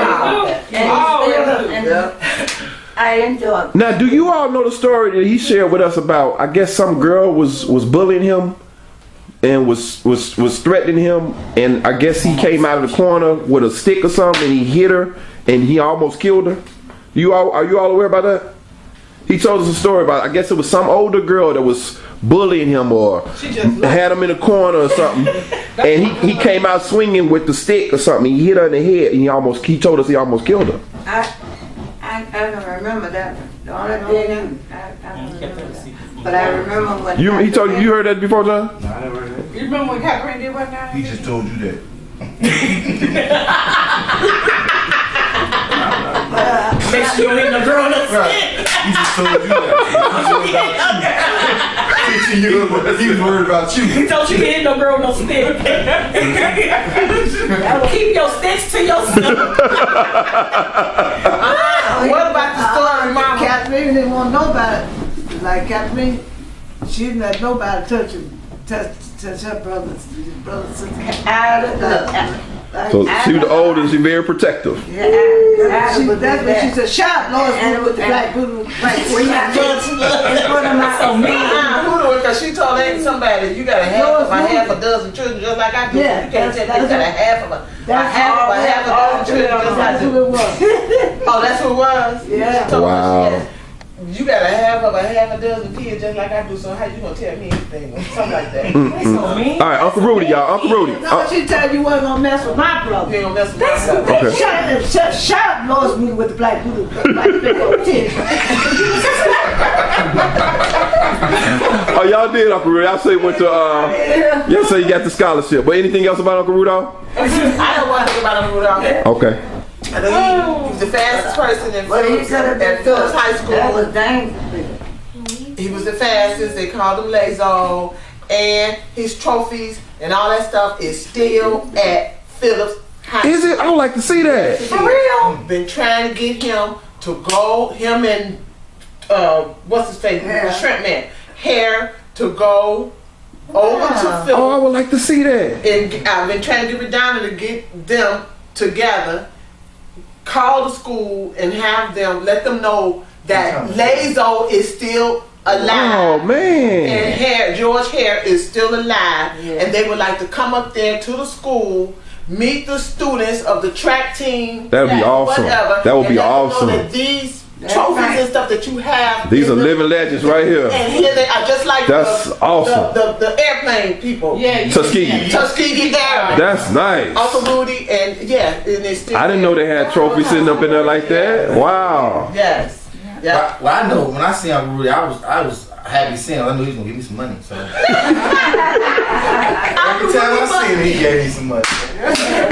I enjoy it. Now, do you all know the story that he shared with us about? I guess some girl was bullying him and was threatening him, and I guess he came out of the corner with a stick or something, and he hit her, and he almost killed her. Are you all aware about that? He told us a story about, I guess it was some older girl that was bullying him or had him in a corner or something, and he came out swinging with the stick or something. He hit her in the head, and he told us he almost killed her. I don't remember that. The only thing I don't remember that. But I remember when He told you heard that before, John? No, I never heard that. You remember when Catherine did what now? He just told you that. Make sure you don't hit no girl in the Right. He just told you that. He was worried about you. He told you to hit no girl no stick. Keep your sticks to yourself. What about the story, Mama? Catherine didn't want nobody. Like Catherine, she didn't let nobody touch her brothers. out of the So she was the oldest. She very protective. That's what she said. Shot Lord with the black boo. So me. Because she told somebody you got a half a dozen children just like I do. Yeah, you can't tell me you got a half a dozen children just like I That's who do. it was. Oh, that's who it was? Yeah. She told Wow. us, you got a half a dozen kids just like I do, so how you gonna tell me anything? Something like that. So me. All right, Uncle Rudy, y'all. Uncle Rudy. No, she told you wasn't gonna mess with my brother. You ain't gonna mess with my brother. Okay. Shot Lois with the black boo. Oh, y'all did, Uncle Rudy. I say went to. Y'all say you got the scholarship. But anything else about Uncle Rudolph? I don't want to think about him Rudolph. Okay. I know he was the fastest person in Phillips High School. That was dangerous. He was the fastest. They called him Lazo, and his trophies and all that stuff is still at Phillips High School. Is it? I would like to see that. For real? Been trying to get him to go. Him and what's his face? The Shrimp Man. Hair to go over to Phillips. Oh, I would like to see that. And I've been trying to get Redonna to get them together. Call the school and have them let them know that Lazo is still alive. Oh man! And George Hare is still alive, and they would like to come up there to the school, meet the students of the track team. That would be awesome. Whatever, That would be and let them awesome. know that these trophies and stuff that you have. These are living legends right here. And here they are, just like That's awesome. The airplane people. Yeah. Tuskegee. Airmen. That's nice. Uncle Rudy and and they still. I didn't know they had trophies sitting up in there like that. Wow. Yes. Yeah. Well, I know when I see Uncle Rudy, I was happy seeing him. I knew he was gonna give me some money. So every time I seen him, he gave me some money.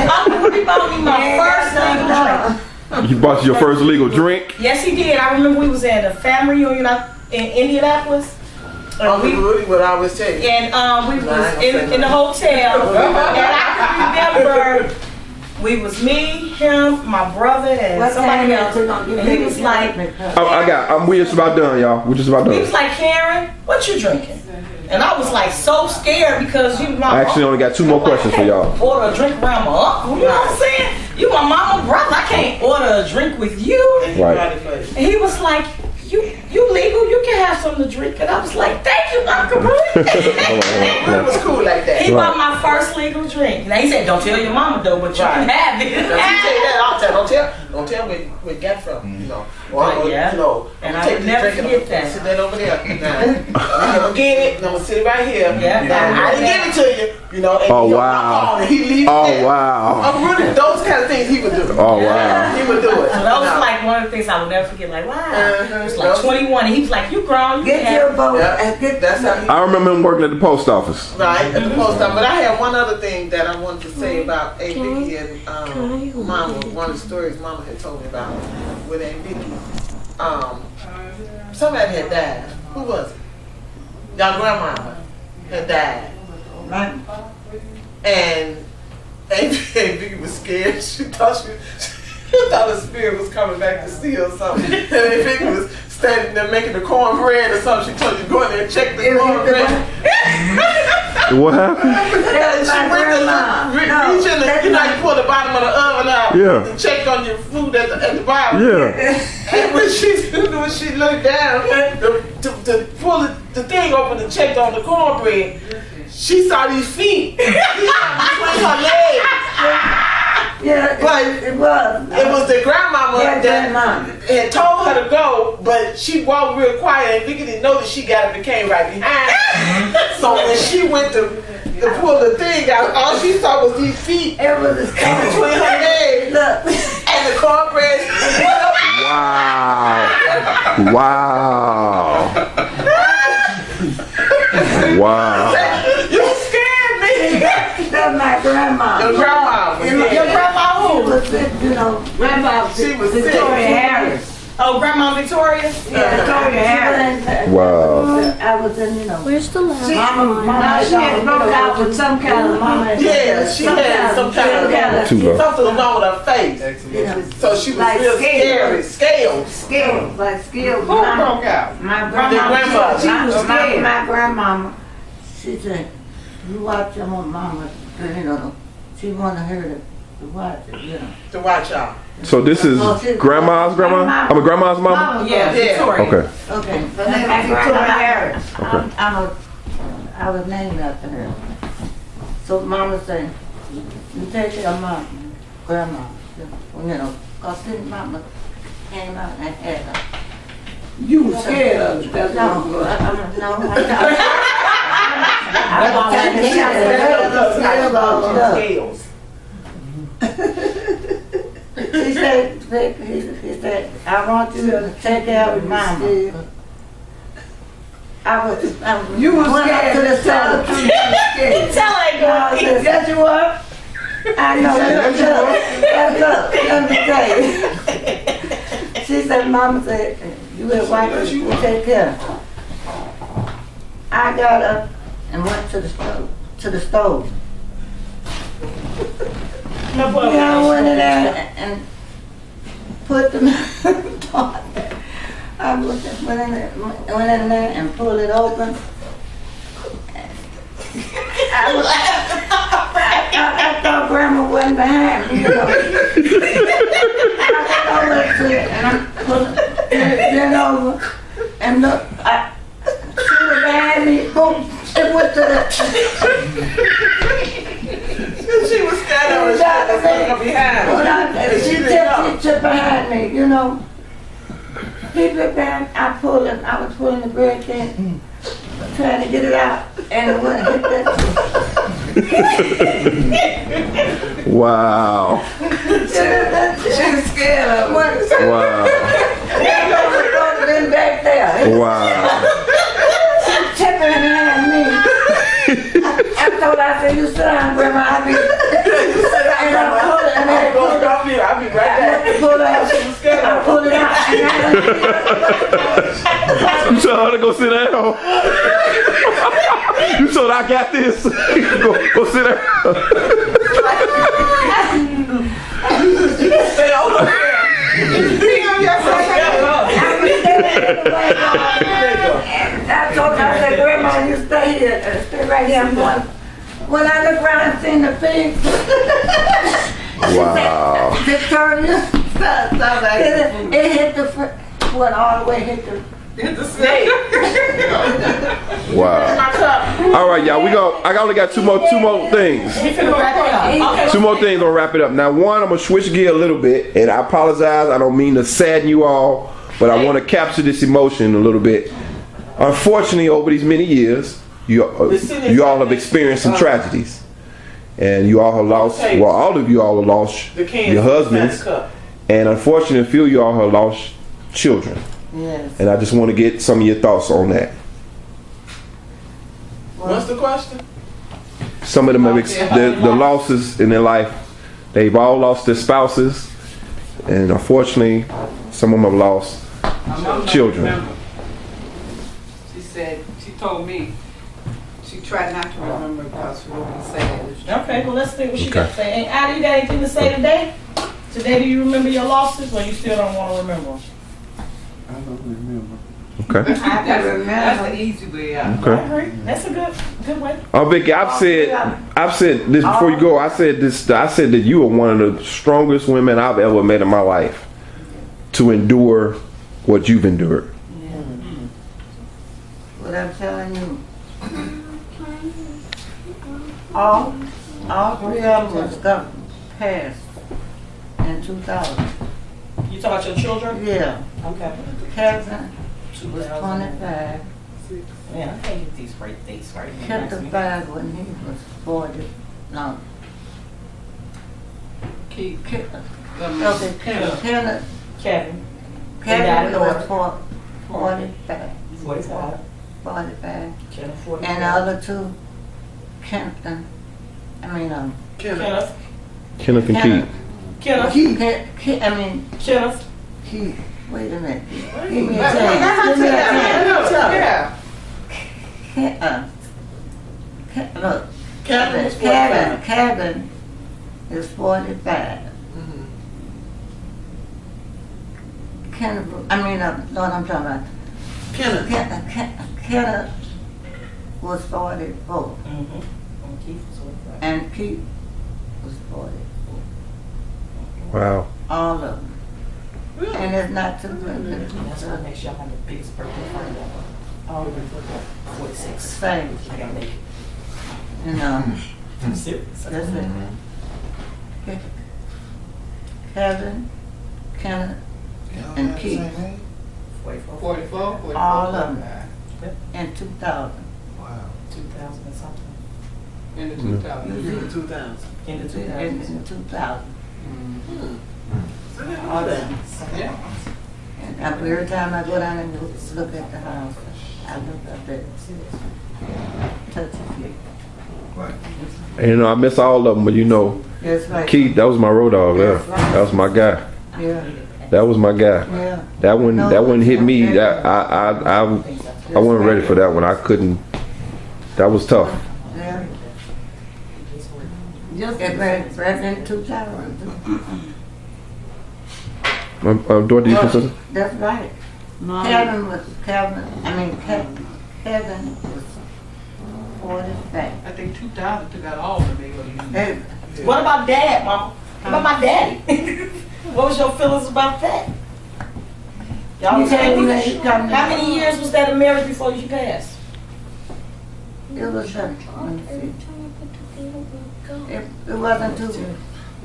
Uncle Rudy bought me my first legal drink. You bought your first legal drink? Yes, he did. I remember we was at a family reunion in Indianapolis. Uncle Rudy would always tell you. And we was in the hotel, and I can remember we was me, him, my brother, and somebody else. And he was like, We just about done, y'all. We're just about he done. was like, Karen, what you drinking? And I was like so scared because you my I actually only got 2 more questions for y'all. Order a drink around my uncle, you know what I'm saying? You my mama, brother, I can't order a drink with you. Right. And he was like, you legal, you can have something to drink. And I was like, thank you, Uncle Rudy. It was cool like that. He bought my first legal drink. Now he said, don't tell your mama though, but you can have it. Now, if you tell you that, don't tell where it got from, you know. Or Yeah. you know, And I'm I take would this never drink and forget I'm gonna that. sit that over there. Now, I'm gonna get it, and I'm gonna sit it right here. Yeah. Now, I didn't give it to you, you know, and Oh, you wow. and he leaves Oh, there. wow. Uncle Rudy, those kind of things he would do. Oh, wow. He would do it. So that was No. like one of the things I would never forget. Like, wow. Uh-huh. It was like 21, and he was like, you grown, you Get can your have vote. Yeah, that's how he. I remember him working at the post office. Right, at the post office. But I had one other thing that I wanted to say about A. Vicky and Mama. One of the stories Mama had told me about with A. Vicky. Somebody had died. Who was it? Y'all grandmama. had died. Right. And Vicky was scared. She thought the spirit was coming back to steal something. And Vicky was standing there making the cornbread or something. She told you to go in there and check the cornbread. What happened? She went to reach in the, you know, you pull the bottom of the oven out and check on your food at the bottom. Yeah. And when she looked down to pull the thing open and check on the cornbread, she saw these feet between her legs. Yeah, but it was the grandmama that had told her to go, but she walked real quiet and Vicky didn't know that she got up and came right behind her. So when she went to pull the thing out, all she saw was these feet between her legs and the cornbread. Wow. Wow. You scared me. That's my grandma. Your grandma. Your grandma who? She was sick, you know. Grandma, she was Victoria Harris. Oh, Grandma Victoria? Yeah, Victoria Harris. Wow. I was in, you know. Where's the last Mama, she had broke out with some kind of mama. Yeah, she had some kind of something wrong with her face. Yeah. So she was Like real scales. scary. Scales, like scales. Who broke out? My grandma. She was scared. My grandmama, she said, you watch your mama, you know, she wanted her to watch it, you know. To watch y'all. So this is grandma's grandma? I mean grandma's mama? Yeah, Victoria. Okay. Okay. Victoria Harris. I was named after her. So mama said, you take care of my grandma, you know, because his mama came out and had her. You were scared of it. That's No, what Scales. He said, I want you to take care of mama. You was went up scared. to the stove. Tell her, girl. Yes, you were. I know. Let me tell you. She said, Mama said, you had wife you take care. I got up and went to the stove. I went in there and put them. I went in there and pulled it open. I thought Grandma wasn't behind me, you know. I went to it and I put it over and look, she was behind me, boom, it went to the... She was scared of her. She was behind. She tipped behind me, you know. People behind, I was pulling the bread can, trying to get it out, and it wouldn't hit that. Wow. She was scared of it. Wow. Been back there. Wow. She tipping behind me. I told her, I said, you sit down, Grandma. I'll be right back. I pulled it out. She was scared. I pulled it out. You told her to go sit down. You told her I got this. Go sit down. Stay over here. I told her, I said, Grandma, you stay here. Stay right here. I'm going. When I look around and seen the pigs, Wow. Victoria, it hit the went all the way hit the snake. Wow. All right, y'all. I only got two more things. Two more things. I'll wrap it up. Now, one, I'm gonna switch gear a little bit, and I apologize. I don't mean to sadden you all, but I want to capture this emotion a little bit. Unfortunately, over these many years, you all have experienced some tragedies, and you all have lost. Well, all of you all have lost your husbands, and unfortunately, a few of you all have lost children. Yes. And I just want to get some of your thoughts on that. What's the question? Some of them have the losses in their life. They've all lost their spouses, and unfortunately, some of them have lost children. She said, she told me, She tried not to remember because we wouldn't say it. Okay, well, let's see what she got to say. And Ida, you got anything to say today? Today, do you remember your losses, or you still don't want to remember them? I don't remember. Okay. That's the easy way out. Okay. I agree. That's a good way. Oh, Vicky, I've said this before you go. I said that you are one of the strongest women I've ever met in my life to endure what you've endured. What I'm telling you, all three of them was got passed in 2000. You talk about your children? Yeah. Okay. Kevin was 25. Man, I can't get these right dates right. Kept the 5 when he was 40. No. Keith. Okay, Kevin. Kevin. Kevin was 45. 45. 45. Kevin 45. And the other two, Kenneth. Kenneth. Kenneth and Keith. Kenneth. Kenneth. Kenneth. Wait a minute. Give me a chance. Give me a chance. Yeah. Look, Kevin was 45. Kevin is 45. Kenneth, know what I'm talking about. Kenneth was 44. And Keith was 44. Wow. All of them. And it's not too good. That's what makes y'all have the biggest birthday party ever. All of them 46. Same. I gotta make it. You know. I'm serious. That's it. Kevin, Kenneth, and Keith. 44. All of them. In 2000. Wow. 2000 and something. In the 2000. In the 2000. In the 2000. In 2000. All that. Yeah. And every time I go down and look at the house, I look up at touch it. And you know, I miss all of them, but you know, That's right. Keith, that was my road dog. That was my guy. Yeah. That was my guy. Yeah. That one hit me. I wasn't ready for that one. I couldn't. That was tough. Yeah. Just right in 2000. Dorothy, you said something? That's right. Kevin was 45. I think 2000 took out all the big Hey, What about Dad, Mama? What about my daddy? What was your feelings about that? Y'all was How how many years was that in marriage before you passed? It was let me see. It wasn't too.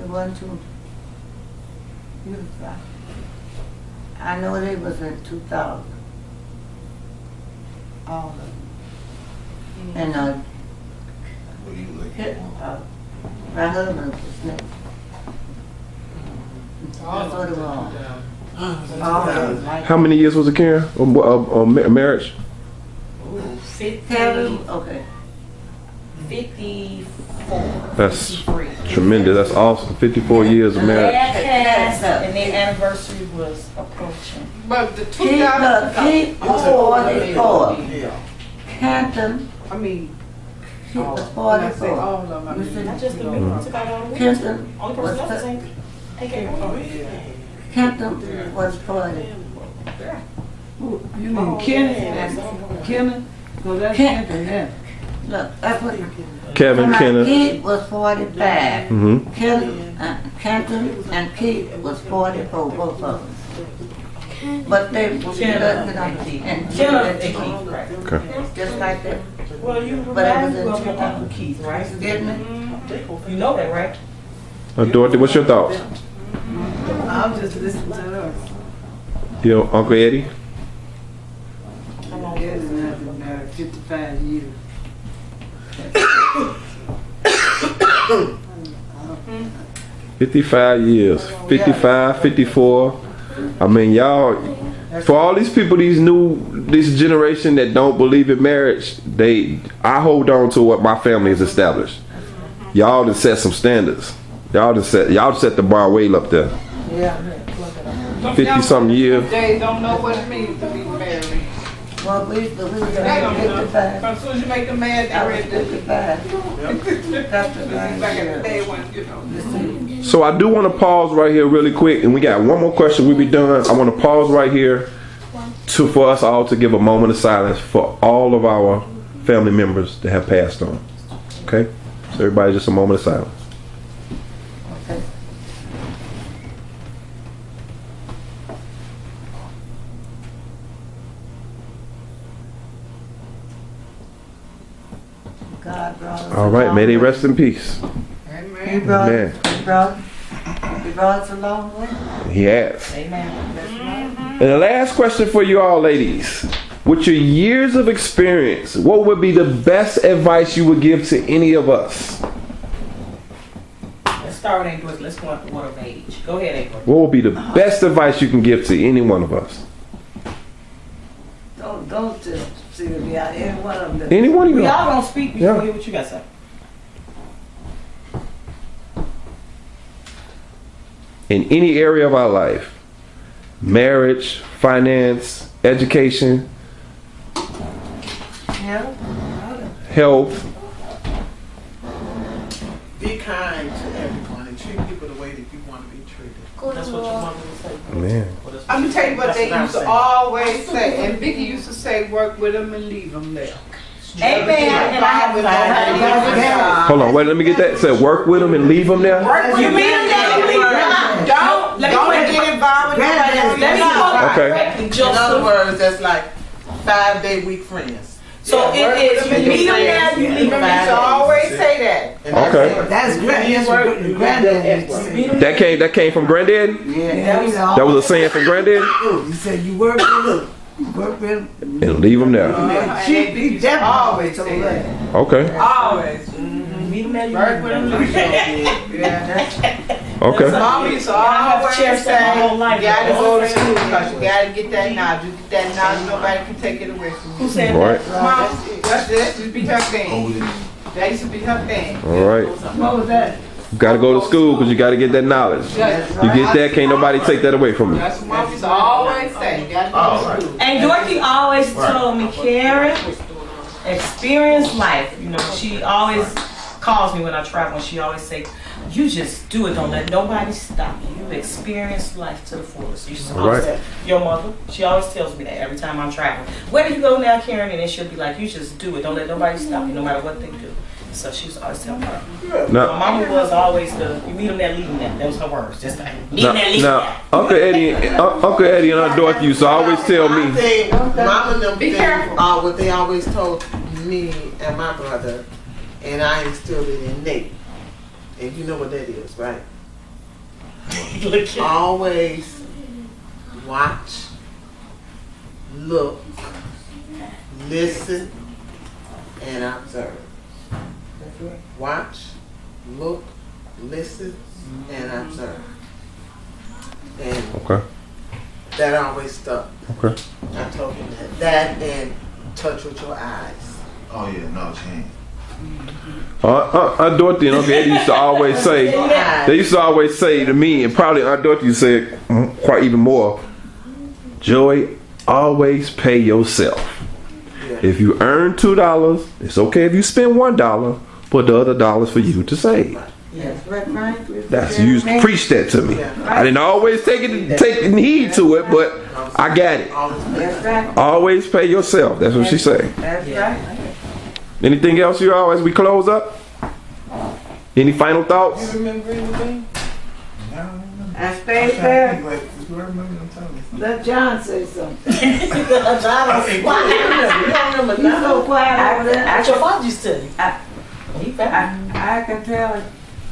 It wasn't too. I know it was in 2000. All of them. And my husband was next. That's what it was. All of them. How many years was it, Karen? Marriage? 50. Okay. 54. That's 53. tremendous. That's awesome. 54 years of marriage. Dad passed, and their anniversary was approaching. But the Keith was 44. Canton, I mean, she was when I say 44. all of them, I mean, Not just the men, took out all the women. Kenton Only was person left is Kenton was 40. You mean Kenneth? Kenneth? No, that's Kenneth, yeah. Look, that's what. Kevin, Kenneth. Keith was 45. Mm-hmm. Kenton and Keith was 44, both of them. But they was Kenneth and Kenneth and Keith, right? Okay. just like that. Well, you But it remind was me in of your 2000. Uncle Keith, right? Didn't it? You know that, right? Dorothy, what's your thoughts? I'm just listening to her. Your Uncle Eddie? Yes, and I've been married 55 years. 55 years. 55, 54. I mean, y'all, for all these people, this generation that don't believe in marriage, I hold on to what my family has established. Y'all done set some standards. Y'all set the bar way up there. Yeah. 50 something years. they don't know what it means to be married. Well, we were They going don't to know. 55. As soon as you make them mad, they're ready to. 55. That's the Back in the day when, you know. So I do want to pause right here really quick, and we got one more question. We'll be done. I want to pause right here for us all to give a moment of silence for all of our family members that have passed on. Okay? So everybody, just a moment of silence. Okay. God brought us All right, may they rest in peace. He brought, Amen. he brought us a long way. He has. Amen. That's right. And the last question for you all, ladies. With your years of experience, what would be the best advice you would give to any of us? Let's start with April. Let's go up to one of age. Go ahead, April. What would be the best advice you can give to any one of us? Don't just see me out. Any one of them. Any one of you? We all gonna speak before Yeah. we hear what you got to say. In any area of our life, marriage, finance, education, Yeah. health. Be kind to everyone and treat people the way that you want to be treated. That's what your mother would say. Man. I'm gonna tell you what That's they what I'm used to saying. always say, and Vicky used to say, work with them and leave them there. Amen. And I have Yeah. Hold on, wait, let me get that. Said work with them and leave them there? You mean that? Don't get involved with nobody else. Let me go Okay. correctly, In Joseph. other words, that's like 5-day week friends. So it is, you meet them now, you leave them Remember, they used to now. always say that. And Okay. That's great. That's what the granddad said. That came from granddaddy? Yeah, That was a saying from granddaddy? He said you work with them. You work with them. And leave them there. He definitely Always told say that. that. Okay. Always. Meet them now, you Work leave with them them, now. leave them. Yeah. Okay. Mama used to have always cherished say, that my whole life. you gotta go to school because you gotta get that knowledge. You get that knowledge, nobody can take it away from Who you. said Right. that? Mom, that used to be her thing. That used to be her thing. All right. What was that? You gotta go to school because you gotta get that knowledge. You get that, can't nobody take that away from you. That's what Mom used to always say. You gotta go to school. And Dorothy always told me, Karen, experience life. You know, she always calls me when I travel and she always say, you just do it, don't let nobody stop you. You experience life to the fullest. You just always Right. say, your mother, she always tells me that every time I'm traveling. Where do you go now, Karen? And then she'll be like, you just do it, don't let nobody stop you, no matter what they do. So she was always telling me that. My Now, mama was always you meet them there, leave them there. That was her words. Just like, meet them there, leave them now, Uncle Eddie and Aunt Dorothy used to always tell I me. think Mama and them Be things careful. are what they always told me and my brother, and I instilled it in Nate. And you know what that is, right? there. Always watch, look, listen, and observe. Watch, look, listen, and observe. And Okay. that always stuck. Okay. I told him that and touch with your eyes. Oh yeah, no change. Aunt Dorothy and Uncle Eddie used to always say. They used to always say to me, and probably Aunt Dorothy said quite even more, Joey, always pay yourself. Yeah. If you earn $2, it's okay if you spend $1, but the other $1 for you to save. Yes, right, right. That's you used to preach that to me. I didn't always take heed to it, but I got it. That's right. Always pay yourself. That's what she say. That's right. Anything else, you all, as we close up? Any final thoughts? Remember anything? I stay there. Let John say something. You don't remember He's so quiet over there. What your father used to. He I can tell it.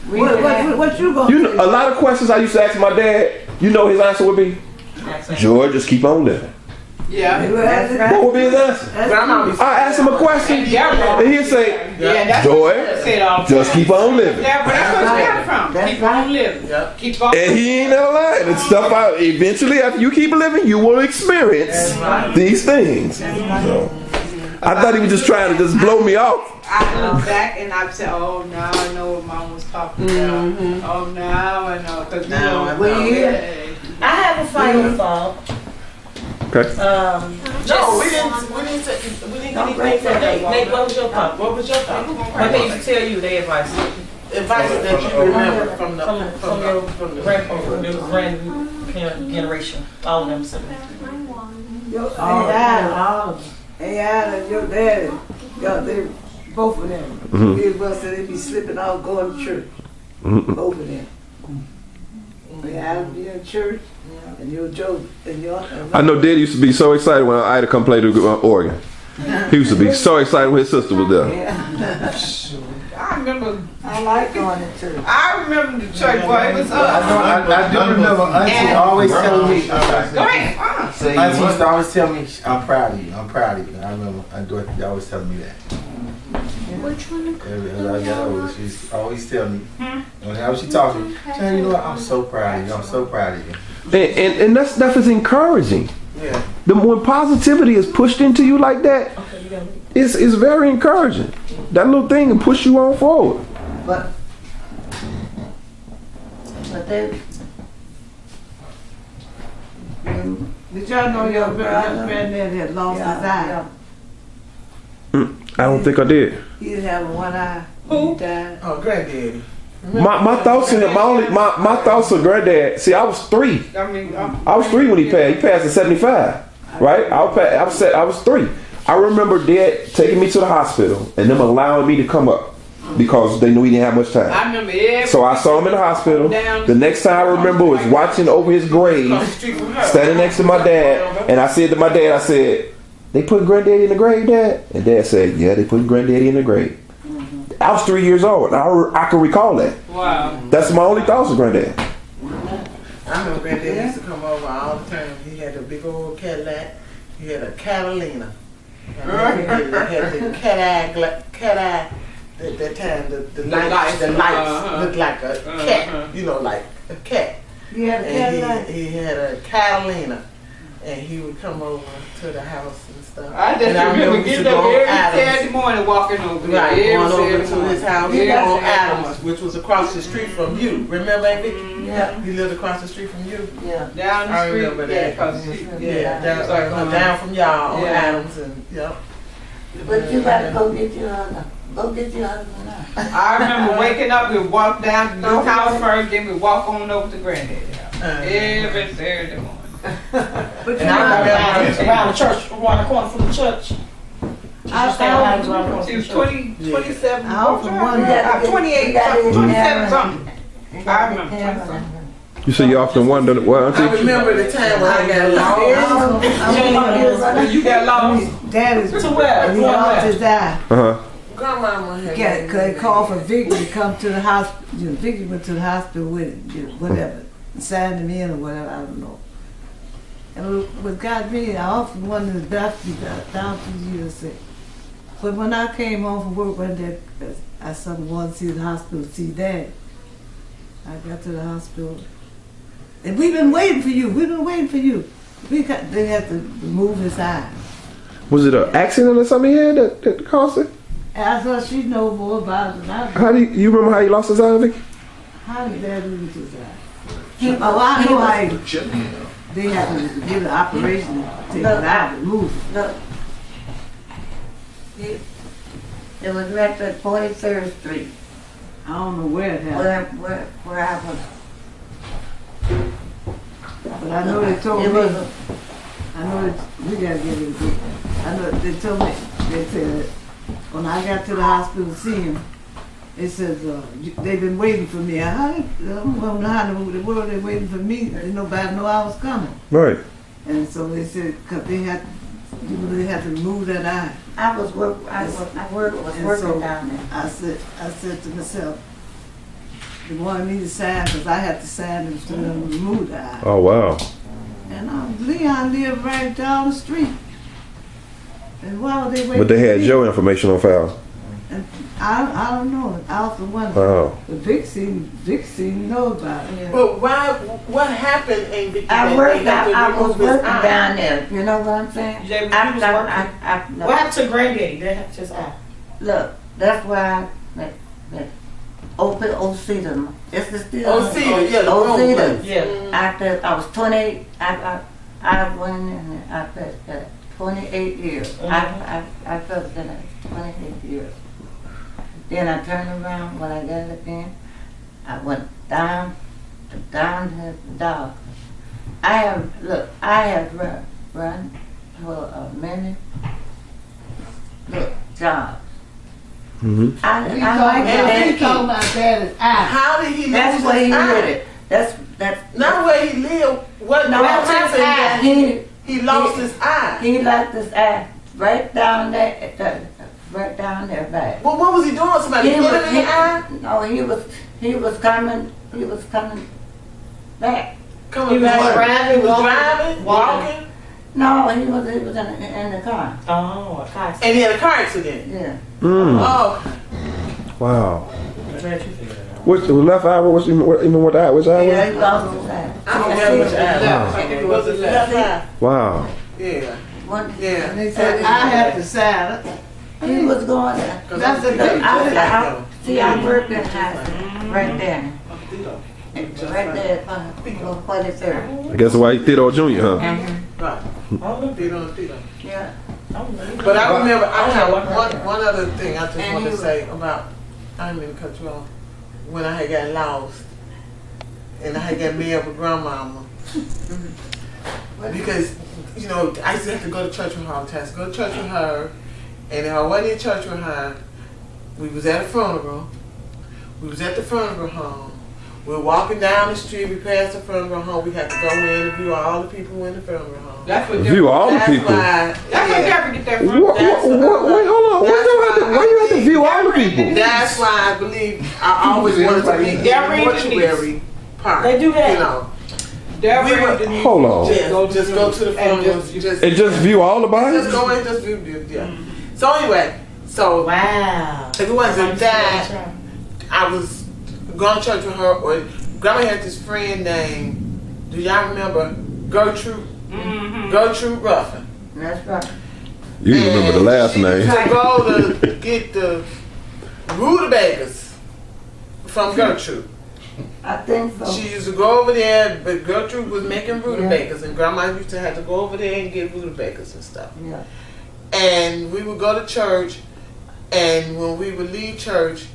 What you gonna You know, a lot of questions I used to ask my dad. You know his answer would be, George, just keep on living. Yeah. That's right. What would be his answer? I ask him a question, and he'll say, Yeah, that's Joy, what I said all the just time. keep on living. Yeah, but that's where it came from. That's Keep on living. Yep. Keep on. And he ain't never lying. And stuff out. Eventually, after you keep living, you will experience these things. So, I thought he was just trying to just blow me off. I look back and I said, oh, now I know what Mom was talking about. Oh, now I know. Because Now I know. we I have a final thought. Okay. No, we didn't say anything from Nate. Nate, what was your thought? What was your thought? What they used to tell you, their advice? Advice that you remember from From your grand generation, all of them siblings. Your AI and your daddy, they both of them. Everybody said they be slipping out going to church. Both of them. They had to be in church, and your Joe and your. I know Daddy used to be so excited when I had to come play the organ. He used to be so excited when his sister was there. Yeah. I remember. I like going to church. I remember the church boy. It was us. I do remember Auntie always telling me. Go ahead. Auntie used to always tell me, I'm proud of you. I'm proud of you. I remember Dorothy always telling me that. Which one? As I got older, she used to always tell me. Whenever she talked to me, John, you know what? I'm so proud of you. I'm so proud of you. And that stuff is encouraging. Yeah. When positivity is pushed into you like that, it's very encouraging. That little thing can push you on forward. But they. Did y'all know your granddad had lost his eye? I don't think I did. He didn't have one eye. Who? He died. Oh, granddaddy. My thoughts on him, my thoughts on granddad. See, I was 3. I was 3 when he passed. He passed at 75, right? I was 3. I remember Dad taking me to the hospital and them allowing me to come up because they knew he didn't have much time. I remember So I saw him in the hospital. The next time I remember was watching over his grave, standing next to my dad, and I said to my dad, I said, "They put Granddaddy in the grave, Dad?" And Dad said, "Yeah, they put Granddaddy in the grave." I was 3 years old. I can recall that. Wow. That's my only thoughts of Granddad. I remember granddaddy used to come over all the time. He had a big old Cadillac. He had a Catalina. And he had the cat eye. At that time, the lights looked like a cat. You know, like a cat. He had a Cadillac. He had a Catalina. And he would come over to the house and stuff. I just remember getting up every Saturday morning walking over there. Right, going over to his house on Yeah. Adams, which was across the street from you. Remember that, Vicky? Yeah. He lived across the street from you. Yeah. Down the I street. remember Yeah, that. because Down from y'all on Yeah. Adams and yep. But you gotta go get your husband. Go get your husband now. I remember waking up, we'd walk down to the house first, then we'd walk on over to Granddaddy's house. Every Saturday morning. But you And I know, remember around the church, around the corner from the church. I around the corner She from was the church. 27. I often wonder- 28 something, 27 something. I remember 27. You say you often wonder, well, I Auntie, remember the time when I got lost. You got lost. Dad is To where? he lost his eye. Grandmama had They called for Vicky to come to the hospital. You know, Vicky went to the hospital with it, you know, whatever, signed him in or whatever. I don't know. And what got me, I often wondered if doctors used to say. But when I came home from work one day, I wanted to see the hospital, see Dad. I got to the hospital, and we've been waiting for you. We've been waiting for you. They had to remove his eye. was it an accident or something he had that caused it? And I thought she know more about it than I do. How do you remember how he lost his eye, Vicky? How did Dad lose his eye? Oh, I know how they had to do the operation to take it out and move it. Look. It was right at 43rd Street. I don't know where it happened, Where I was. but I know they told It me. was I know we gotta get it. I know they told me. They said when I got to the hospital to see him, it says they've been waiting for me. I don't know how in the world they waiting for me. Didn't nobody know I was coming. Right. And so they said because they had to move that eye. I was working so down there. I said to myself, they wanted me to sign because I had to sign them to them remove the eye. Oh wow. And Leon lived right down the street. And why would they wait? But they for had me? your information on file. And I don't know. I also wonder. Wow. But Vic seemed to know about it. But why? What happened? Ain't Vicky I that worked. they had to I was remove his working eye? down there. You know what I'm saying? Yeah, when he was working. No. What happened to Granddaddy? They had just eye. Look, that's why I OC them. It's the still Oh, Cedar, yeah, the OC wrong them. place. Yeah. After I was 28, I I went in, I felt 28 years. I felt that 28 years. Then I turned around when I got it in. I went down to the dog. I have run for many jobs. He talking about daddy's eye. How did he lose That's where his he eye? did it. That's Not where he lived. What happened that he lost his eye? He lost his eye right down there, back. Well, what was he doing? Somebody hit him in the eye? No, he was coming back. Coming back. Driving, walking. No, he was in the car. Oh, a car. And he had a car accident. Yeah. Oh. Wow. I'm glad you figured it out. Which the left eye? Even what eye? Which eye was Yeah, it? he lost his eye. I forgot which eye. I think it was the left eye. Wow. Yeah. Yeah. And they said I had to sign it. He was going. That's the thing. See, I worked in high school right there. Right there on 43rd. I guess why he Theodore Jr., huh? Right. Theodore. Yeah. But I remember, I have one other thing I just want to say about, I didn't mean to cut you off, when I had got lost and I had got married with grandmama. Because, you know, I used to have to go to church with her all the time. So go to church with her, and if I wasn't in church with her, we was at a funeral. We was at the funeral home. We were walking down the street, we passed the funeral home, we had to go in and view all the people in the funeral home. That's what View all the people. That's where Deborah get that from. Wait, hold on. Why you have to view all the people? That's why I believe I always wanted to be in the mortuary part. They do that. You know. Hold on. Just go to the funeral. And just view all the bodies? Just go and just view, yeah. So anyway, Wow. if it wasn't that, I was going to church with her, or Grandma had this friend named, do y'all remember Gertrude? Gertrude Ruffin. That's right. You remember the last name. To go to get the rutabagas from Gertrude. I think so. She used to go over there, but Gertrude was making rutabagas, and Grandma used to have to go over there and get rutabagas and stuff. Yeah. And we would go to church, and when we would leave church,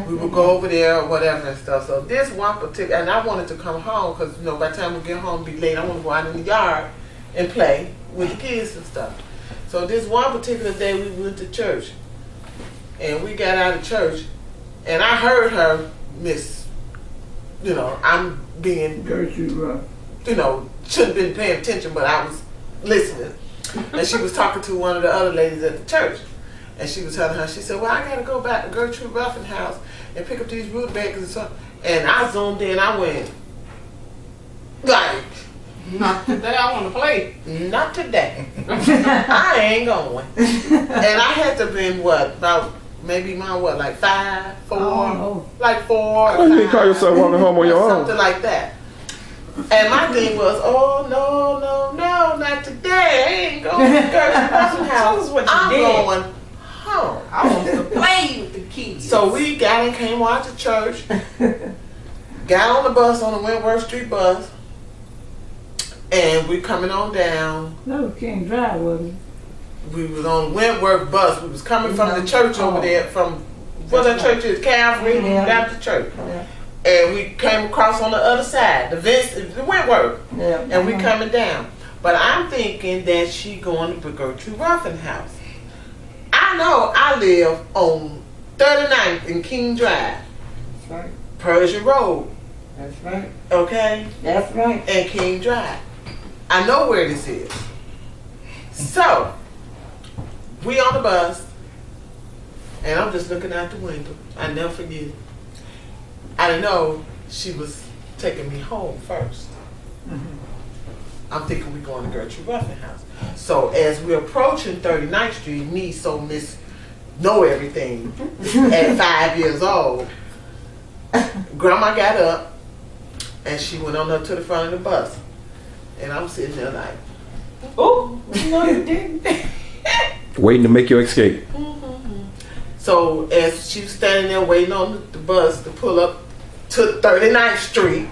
we would go over there or whatever and stuff. So this one particular, and I wanted to come home because, you know, by the time we get home, it'd be late. I want to go out in the yard and play with the kids and stuff. So this one particular day, we went to church, and we got out of church, and I heard her you know, I'm being, you know, should have been paying attention, but I was listening. And she was talking to one of the other ladies at the church. And she was telling her, she said, well, I got to go back to Gertrude Ruffin's house and pick up these rutabagas and stuff. And I zoomed in, I went, like, Not today, I want to play. not today. I ain't going. And I had to been, like 5, 4, like 4 or 5. You didn't call yourself walking home on your own. Something like that. And my thing was, oh, no, not today. I ain't going to Gertrude Ruffin's house. I'm going home. I want to play with the kids. So we got and came out to church, got on the bus, on the Wentworth Street bus, and we coming on down. That was King Drive, wasn't it? We was on Wentworth bus. We was coming from the church over there, from what the church is, Calvary Baptist Church. Yeah. And we came across on the other side, the Wentworth. Yeah. And we coming down. But I'm thinking that she going to Gertrude Ruffin's house. I know I live on 39th in King Drive. That's right. Persian Road. That's right. Okay? That's right. And King Drive. I know where this is. So, we on the bus, and I'm just looking out the window. I never forget it. I didn't know she was taking me home first. I'm thinking we're going to Gertrude Ruffin's house. So as we're approaching 39th Street, me so know everything at 5 years old, Grandma got up and she went on up to the front of the bus. And I'm sitting there like, Oh, no you didn't. Waiting to make your escape. So as she was standing there waiting on the bus to pull up to 39th Street,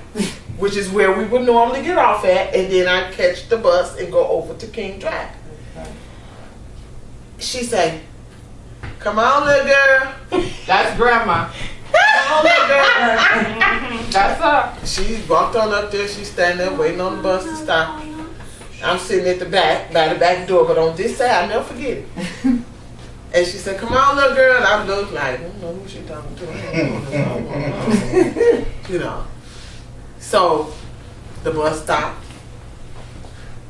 which is where we would normally get off at, and then I catch the bus and go over to King Drive. She say, "Come on, little girl." That's grandma. Come on, little girl. That's her. She walked on up there. She standing there waiting on the bus to stop. I'm sitting at the back, by the back door, but on this side, I'll never forget it. And she said, "Come on, little girl." And I looked like, I don't know who she talking to. You know. So the bus stopped.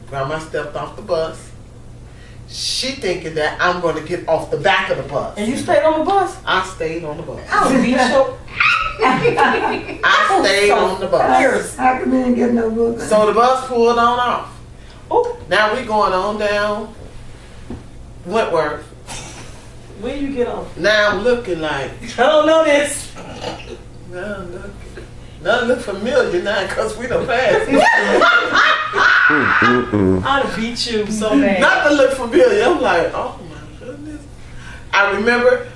Grandma stepped off the bus. She thinking that I'm going to get off the back of the bus. And you stayed on the bus? I stayed on the bus. I stayed on the bus. How come you didn't get no book? So the bus pulled on off. Oh, now we going on down Wentworth. Where you get off? Now I'm looking like, I don't know this. now I'm looking. Nothing look familiar now because we done passed. I'd have beat you so bad. Nothing look familiar. I'm like, oh my goodness. I remember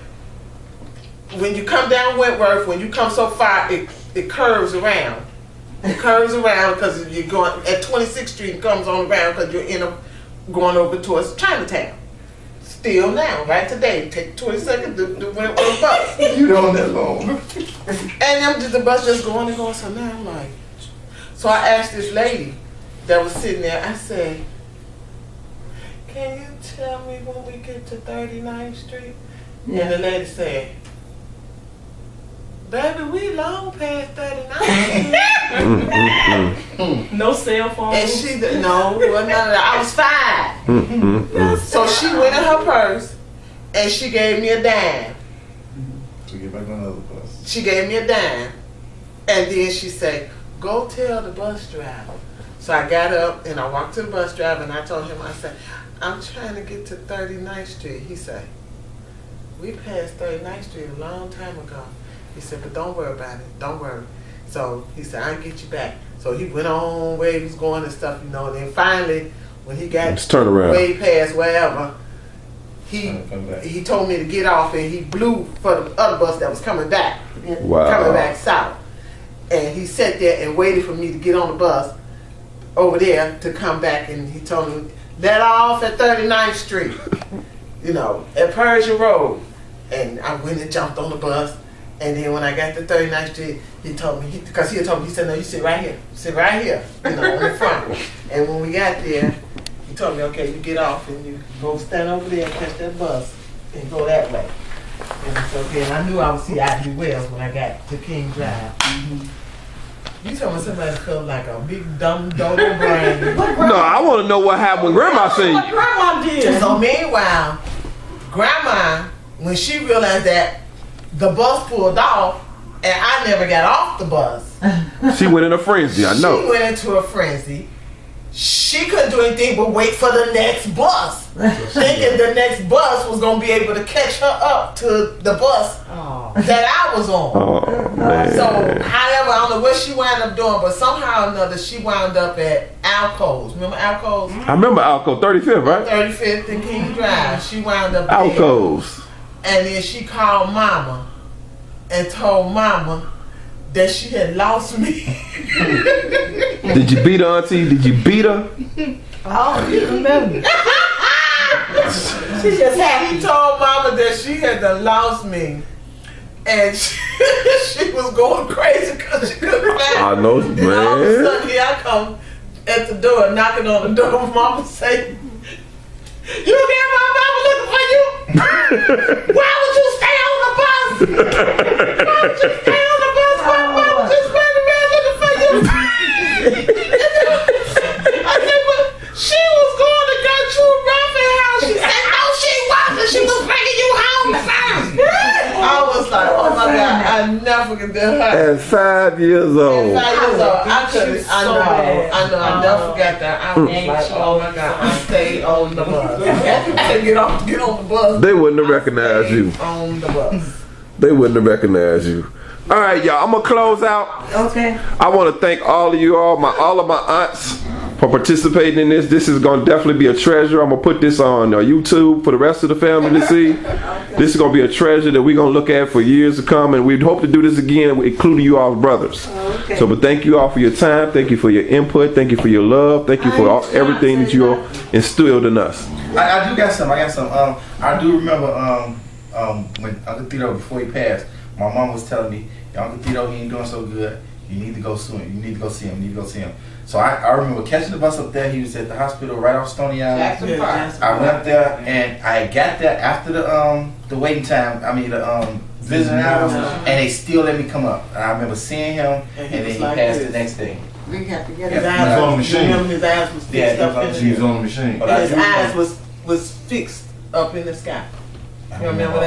when you come down Wentworth, when you come so far, it curves around. It curves around because you're going at 26th Street, it comes on around because you're going over towards Chinatown. Still now, right today, take 20 seconds to went on the bus. You don't that long. And the bus just going and going. So now I'm like, so I asked this lady that was sitting there, I said, "Can you tell me when we get to 39th Street? Yeah. And the lady said, "Baby, we long past 39th." No cell phone. And she, no, well, none of that. I was 5. So she went in her purse and she gave me a dime. To get back on another bus. She gave me a dime. And then she said, "Go tell the bus driver." So I got up and I walked to the bus driver and I told him, I said, "I'm trying to get to 39th Street. He said, "We passed 39th Street a long time ago." He said, "But don't worry about it. Don't worry." So he said, "I'll get you back." So he went on where he was going and stuff, you know. And then finally, when he got way past wherever, he told me to get off and he blew for the other bus that was coming back. Wow. Coming back south. And he sat there and waited for me to get on the bus over there to come back, and he told me, "Let off at 39th Street, you know, at Persian Road." And I went and jumped on the bus. And then when I got to 39th Street, he told me, because he had told me, he said, "No, you sit right here. Sit right here, you know, in the front." And when we got there, he told me, "Okay, you get off and you go stand over there and catch that bus and go that way." And so then I knew I would see Ivy Wells when I got to King Drive. You told me somebody felt like a big dumb dodo brain. No, I want to know what happened when Grandma seen What you. Grandma did. So meanwhile, Grandma, when she realized that the bus pulled off and I never got off the bus, She went in a frenzy, I know. she went into a frenzy. She couldn't do anything but wait for the next bus, thinking the next bus was going to be able to catch her up to the bus that I was on. Oh, man. So, however, I don't know what she wound up doing, but somehow or another, she wound up at Alco's. Remember Alco's? I remember Alco, 35th, right? 35th and King Drive. She wound up there. Alco's. And then she called Mama and told Mama that she had lost me. Did you beat her, Auntie? Did you beat her? Oh, you remember. She just happy. She told Mama that she had done lost me. And she was going crazy because she couldn't find me. I know, And all of a man. sudden, here I come at the door, knocking on the door. Mama say, "You hear my mama looking for you? Why would you stay on the bus? Why would you stay on the bus? Why would you spend around looking for you?" I said, "But she was going to go to Ruffin House." She said, "No, she wasn't. She was bringing you home first." I was like, oh my God, I never forget that. At 5 years old. At 5 years old, I never forgot that. I was like, oh my God, I stayed on the bus. I had to get on the bus. They wouldn't have recognized you. On the bus. They wouldn't have recognized you. All right, y'all. I'm gonna close out. Okay. I want to thank all of you all, all of my aunts, for participating in this. This is going to definitely be a treasure. I'm going to put this on YouTube for the rest of the family to see. This is going to be a treasure that we're going to look at for years to come, and we'd hope to do this again, including you all brothers. So, but thank you all for your time. Thank you for your input. Thank you for your love. Thank you for everything that you all instilled in us. I do got some. I do remember when Uncle Tito, before he passed, my mom was telling me, Uncle Tito, he ain't doing so good. You need to go see him. You need to go see him. You need to go see him. So I remember catching the bus up there. He was at the hospital right off Stony Island. Jackson Park. I went up there and I got there after the waiting time. I mean the visiting hours, and they still let me come up. And I remember seeing him, and then he passed the next day. We have to get His it. eyes on the machine. Remember his eyes was fixed up in He was on the machine. But I his do eyes remember- was fixed up in the sky. You remember that?